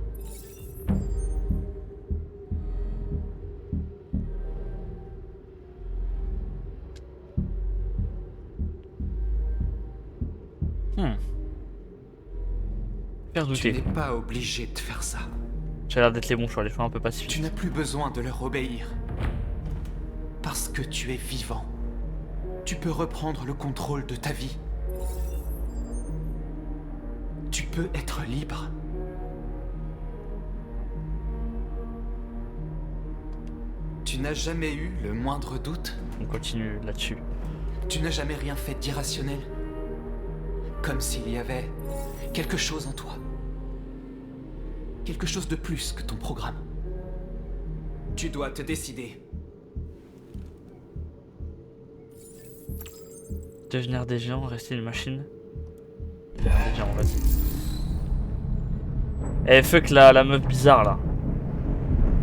Père douté. Tu n'es pas obligé de faire ça. J'ai l'air d'être les bons choix, les choix un peu pacifiques. Tu n'as plus besoin de leur obéir. Parce que tu es vivant. Tu peux reprendre le contrôle de ta vie. Tu peux être libre. Tu n'as jamais eu le moindre doute? On continue là-dessus. Tu n'as jamais rien fait d'irrationnel? Comme s'il y avait quelque chose en toi. Quelque chose de plus que ton programme. Tu dois te décider. Devenir des géants, rester une machine. Devenir des géants, vas-y. Eh, fuck la meuf bizarre là.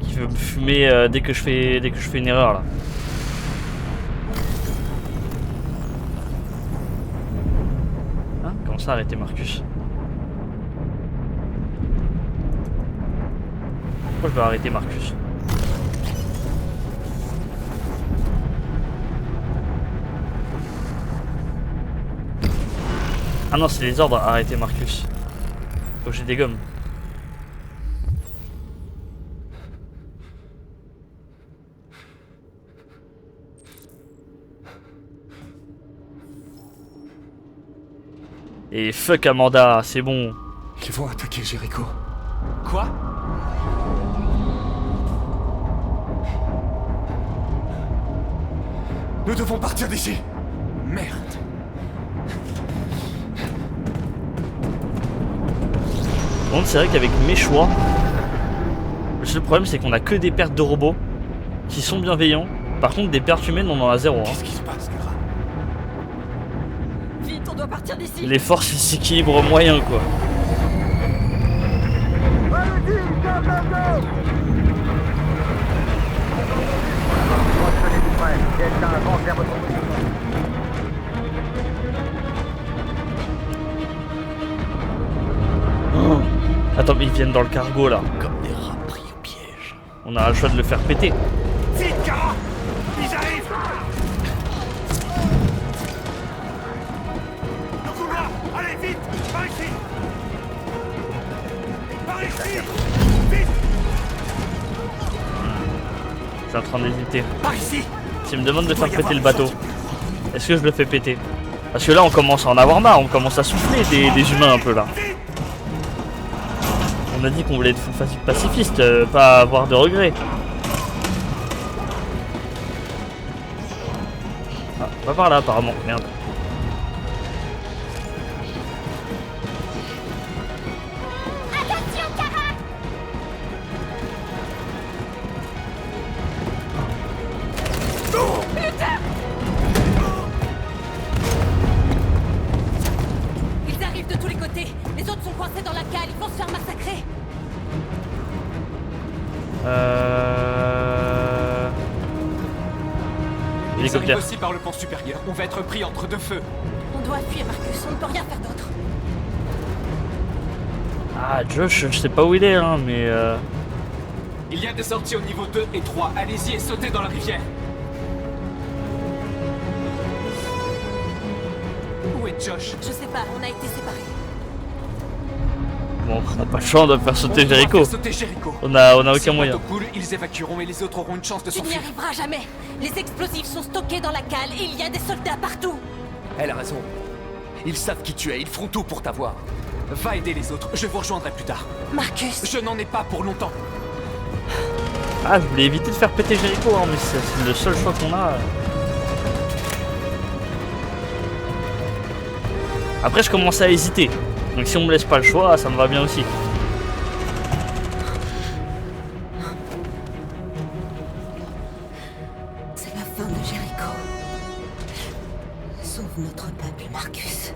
Qui veut me fumer dès que je fais une erreur là. Hein? Comment ça arrêter Marcus? Pourquoi je dois arrêter Marcus? Ah non, c'est les ordres à arrêter Marcus. Faut que j'ai des gommes. Et fuck Amanda, c'est bon. Ils vont attaquer Jericho. Quoi? Nous devons partir d'ici. Merde. Bon, c'est vrai qu'avec mes choix, le seul problème c'est qu'on a que des pertes de robots qui sont bienveillants. Par contre, des pertes humaines, on en a zéro. Qu'est-ce qui se passe, Clara? Vite, on doit partir d'ici. Les forces s'équilibrent moyen quoi. Oh. Attends, mais ils viennent dans le cargo là. Comme des rats pris au piège. On a le choix de le faire péter. Vite, Kara! Ils arrivent! Le couloir! Allez, vite! Par ici! Par ici! Vite! Je suis en train d'hésiter. Par ici! S'il me demande de faire péter le bateau, est-ce que je le fais péter? Parce que là on commence à en avoir marre, on commence à souffler des humains un peu là. On a dit qu'on voulait être pacifiste, pas avoir de regrets. Ah, pas par là apparemment, merde. Attention, Kara! Ils arrivent de tous les côtés. Les autres sont coincés dans la cale, ils vont se faire massacrer. Ils Hélicoptère. arrivent aussi par le pont supérieur. On va être pris entre deux feux. On doit fuir, Marcus, on ne peut rien faire d'autre. Ah Josh, je sais pas où il est hein, mais Il y a des sorties au niveau 2 et 3. Allez-y et sautez dans la rivière. Où est Josh? Je sais pas, on a été séparés. bon, on n'a pas le choix, on doit faire sauter On doit Jericho. faire sauter Jericho. On a aucun Si le moyen. bateau coule, ils évacueront et les autres auront une chance de Tu n'y s'enfuir. arriveras jamais. Les explosifs sont stockés dans la cale et il y a des soldats partout. Elle a raison. Ils savent qui tu es, ils feront tout pour t'avoir. Va aider les autres, je vous rejoindrai plus tard. Marcus. Je n'en ai pas pour longtemps. Ah, je voulais éviter de faire péter Jericho, hein, mais c'est le seul choix qu'on a. Après, je commence à hésiter. Donc si on me laisse pas le choix, ça me va bien aussi. C'est la fin de Jericho. Sauve notre peuple, Marcus.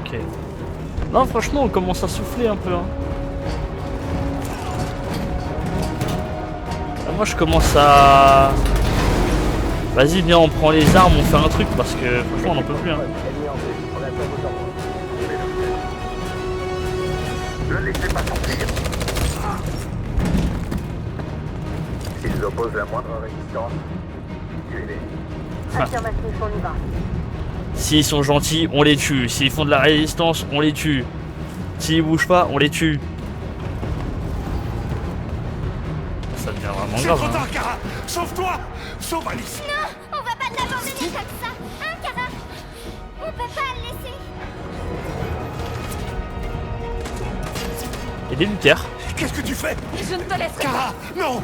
Ok. Non, franchement, on commence à souffler un peu. Hein. Là, moi, je commence à... Vas-y, viens, on prend les armes, on fait un truc, parce que franchement, on n'en peut plus. Hein. Ne laissez pas sortir. S'ils opposent la moindre résistance, tuez-les. Affirmatif, on y va. S'ils sont gentils, on les tue. S'ils font de la résistance, on les tue. S'ils bougent pas, on les tue. Ça devient vraiment C'est grave. trop Hein. tard, Kara. Sauve-toi. Sauve Alice. Non, on va pas l'abandonner comme ça, hein, Kara? On peut pas le laisser. Et des lutères. Qu'est-ce que tu fais? Je ne te laisserai Kara, pas. non.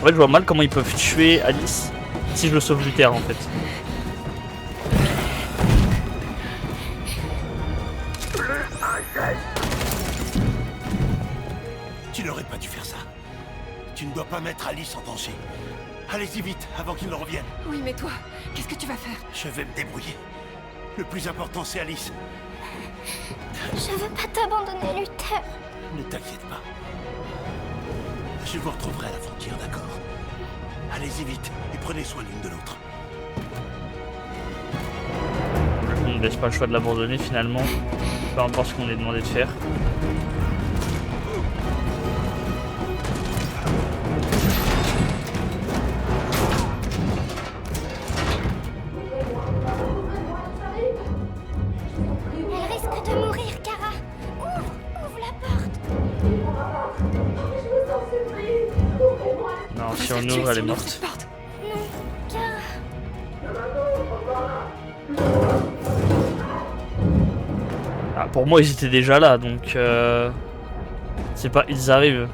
En fait, je vois mal comment ils peuvent tuer Alice si je le sauve Luther en fait. Tu n'aurais pas dû faire ça. Tu ne dois pas mettre Alice en danger. Allez-y vite, avant qu'il ne revienne. Oui, mais toi, qu'est-ce que tu vas faire? Je vais me débrouiller. Le plus important, c'est Alice. Je veux pas t'abandonner, Luther. Ne t'inquiète pas. Je vous retrouverai à la frontière, d'accord? Allez-y vite et prenez soin l'une de l'autre. On ne laisse pas le choix de l'abandonner finalement, peu importe ce qu'on est demandé de faire. Elle risque de mourir, Kara. Ouvre la porte. Non, si on ouvre, elle est morte. Non, Kara. Ah, pour moi, ils étaient déjà là, donc c'est pas ils arrivent.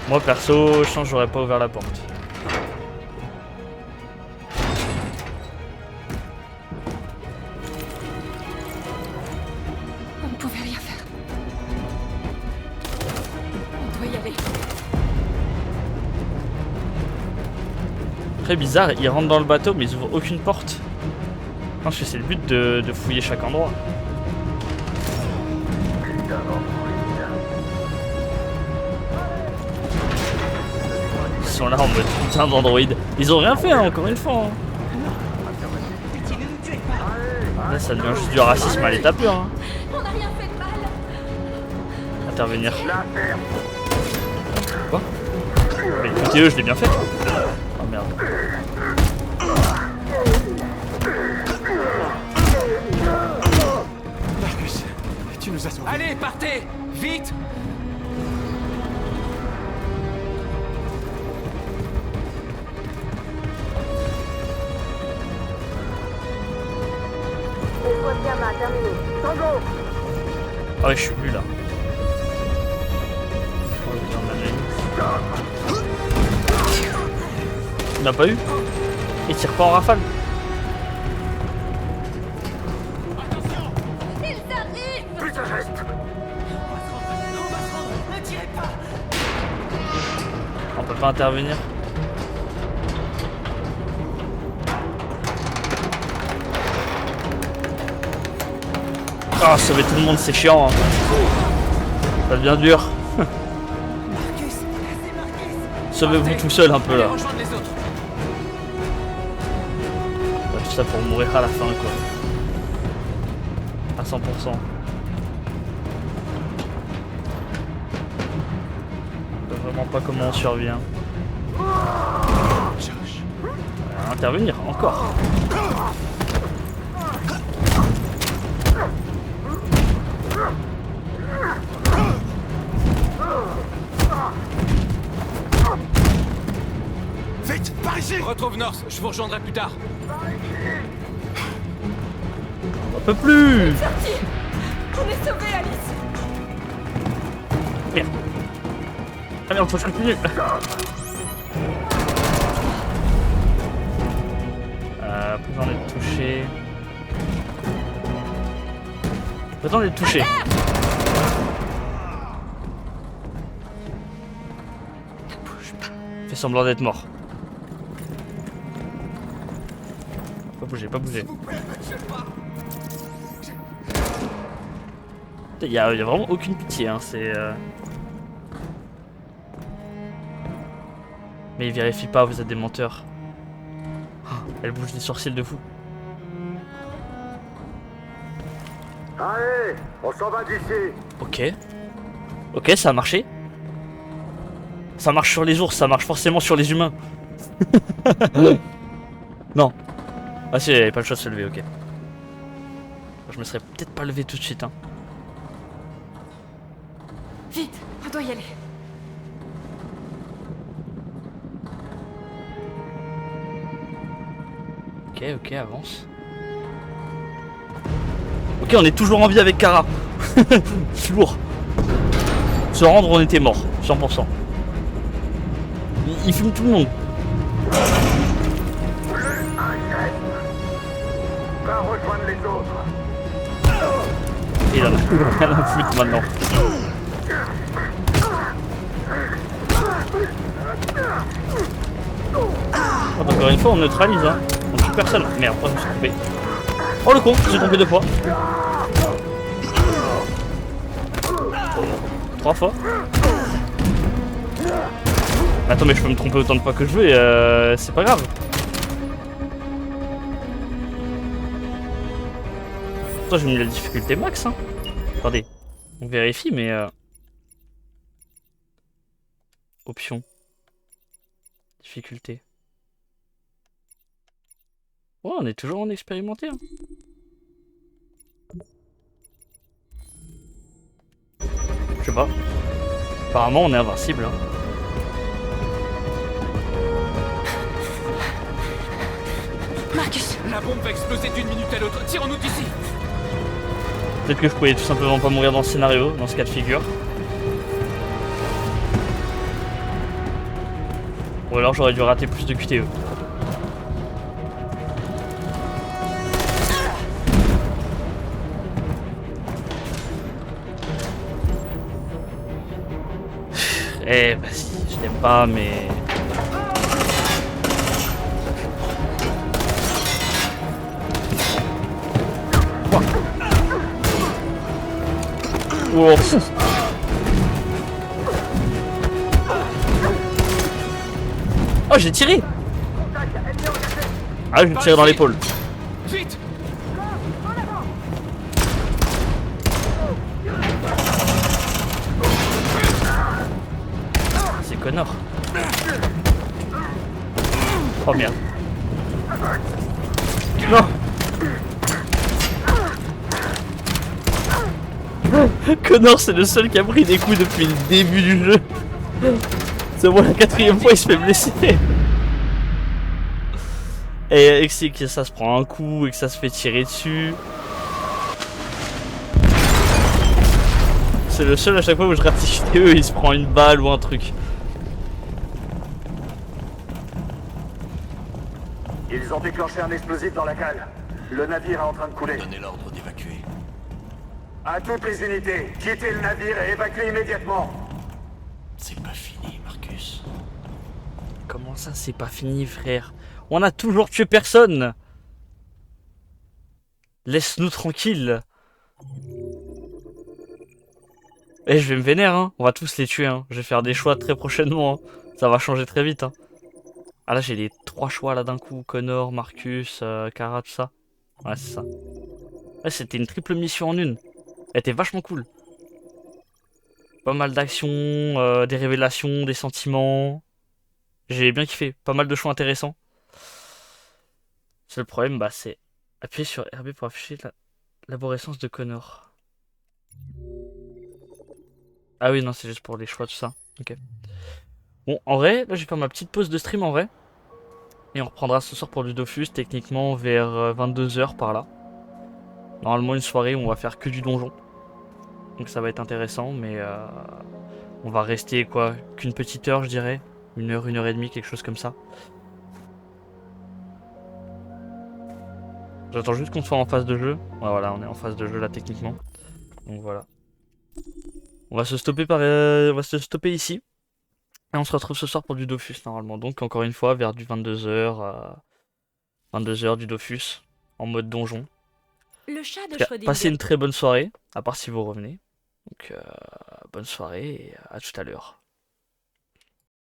Moi perso, je pense que j'aurais pas ouvert la porte. On ne pouvait rien faire. On doit y aller. Très bizarre, ils rentrent dans le bateau mais ils ouvrent aucune porte. Je pense que c'est le but de fouiller chaque endroit. Ils sont là en mode putain d'androïdes. Ils ont rien fait hein, encore une fois. Hein. Là ça devient juste du racisme à l'état pur. Hein. On n'a rien fait de mal. Intervenir. Quoi? Mais écoutez eux, je l'ai bien fait. Oh merde. Marcus, tu nous as sauvés. Allez, partez! Vite! Ah ouais, je suis plus là. On n'a pas eu? Il tire pas en rafale. Ils arrivent. Plus de geste. Ne tirez pas. On peut pas intervenir. Ah, sauver tout le monde, c'est chiant. Hein. Ça devient dur. Sauvez-vous tout seul un peu là. Rejoindre les autres. Tout ça pour mourir à la fin quoi. À 100%. Je sais vraiment pas comment on survient. Intervenir encore. Vite, par ici. Retrouve North, je vous rejoindrai plus tard. On peut plus. Sorti. On est sauvés, Alice. Merde. Ah merde, faut que je continue. Besoin d'être touché. Besoin d'être touché. Fais semblant d'être mort. Pas bouger, pas bouger. Il y a vraiment aucune pitié, hein, c'est... Mais il vérifie pas, vous êtes des menteurs. Elle bouge des sourcils de fou. Allez, on s'en va d'ici. Ok. Ok, ça a marché. Ça marche sur les ours, ça marche forcément sur les humains. Non. Ah si, il avait pas le choix de se lever, ok. Je me serais peut-être pas levé tout de suite, hein. Vite, on doit y aller. Ok, ok, avance. Ok, on est toujours en vie avec Kara. Toujours. Se rendre, on était mort, 100%. Il fume tout le monde. Va rejoindre les autres. Il en a rien à foutre maintenant. Encore une fois, on neutralise, hein. On tue personne. Merde, je me suis trompé. Oh le con, j'ai trompé 2 fois. 3 fois. Attends, mais je peux me tromper autant de fois que je veux et c'est pas grave. Pourtant, j'ai mis la difficulté max, hein. Attendez, on vérifie, mais option. Difficulté. Ouais, on est toujours en expérimenté, hein. Je sais pas. Apparemment, on est invincible, hein. Marcus! La bombe va exploser d'une minute à l'autre. Tirons-nous d'ici. Peut-être que je pouvais tout simplement pas mourir dans ce scénario, dans ce cas de figure. Ou alors j'aurais dû rater plus de QTE. Eh bah si, je t'aime pas mais... Oh. Oh, j'ai tiré. Ah, je vais tirer dans l'épaule. Vite. C'est Connor. Oh merde. Non. Connor, c'est le seul qui a pris des coups depuis le début du jeu. C'est moi la 4ème fois il se fait blesser. Et c'est que ça se prend un coup et que ça se fait tirer dessus. C'est le seul à chaque fois où je rate QTE, il se prend une balle ou un truc. Ils ont déclenché un explosif dans la cale. Le navire est en train de couler. Donnez l'ordre d'évacuer. À toutes les unités, quittez le navire et évacuez immédiatement. C'est pas fini, Marcus. Comment ça, c'est pas fini, frère? On a toujours tué personne. Laisse-nous tranquille. Eh, je vais me vénère, hein. On va tous les tuer, hein. Je vais faire des choix très prochainement, hein. Ça va changer très vite, hein. Ah là, j'ai les 3 choix là d'un coup. Connor, Marcus, Kara, tout ça. Ouais, c'est ça. Ouais, c'était une triple mission en une. Elle était vachement cool. Pas mal d'actions, des révélations, des sentiments. J'ai bien kiffé. Pas mal de choix intéressants. Seul problème, bah, c'est appuyer sur RB pour afficher l'arborescence de Connor. Ah oui, non, c'est juste pour les choix, tout ça. Ok. Bon, en vrai, là, je vais faire ma petite pause de stream en vrai. Et on reprendra ce soir pour du Dofus, techniquement vers 22 h par là. Normalement, une soirée où on va faire que du donjon. Donc ça va être intéressant, mais on va rester quoi, qu'une petite heure, je dirais. 1 heure, 1 heure et demie, quelque chose comme ça. J'attends juste qu'on soit en phase de jeu. Ouais, voilà, on est en phase de jeu là techniquement. Donc voilà. On va se stopper on va se stopper ici. Et on se retrouve ce soir pour du Dofus normalement. Donc encore une fois vers du 22 h 22 h du Dofus en mode donjon. Le chat de Schrödinger. Passez une très bonne soirée, à part si vous revenez. Donc bonne soirée et à tout à l'heure.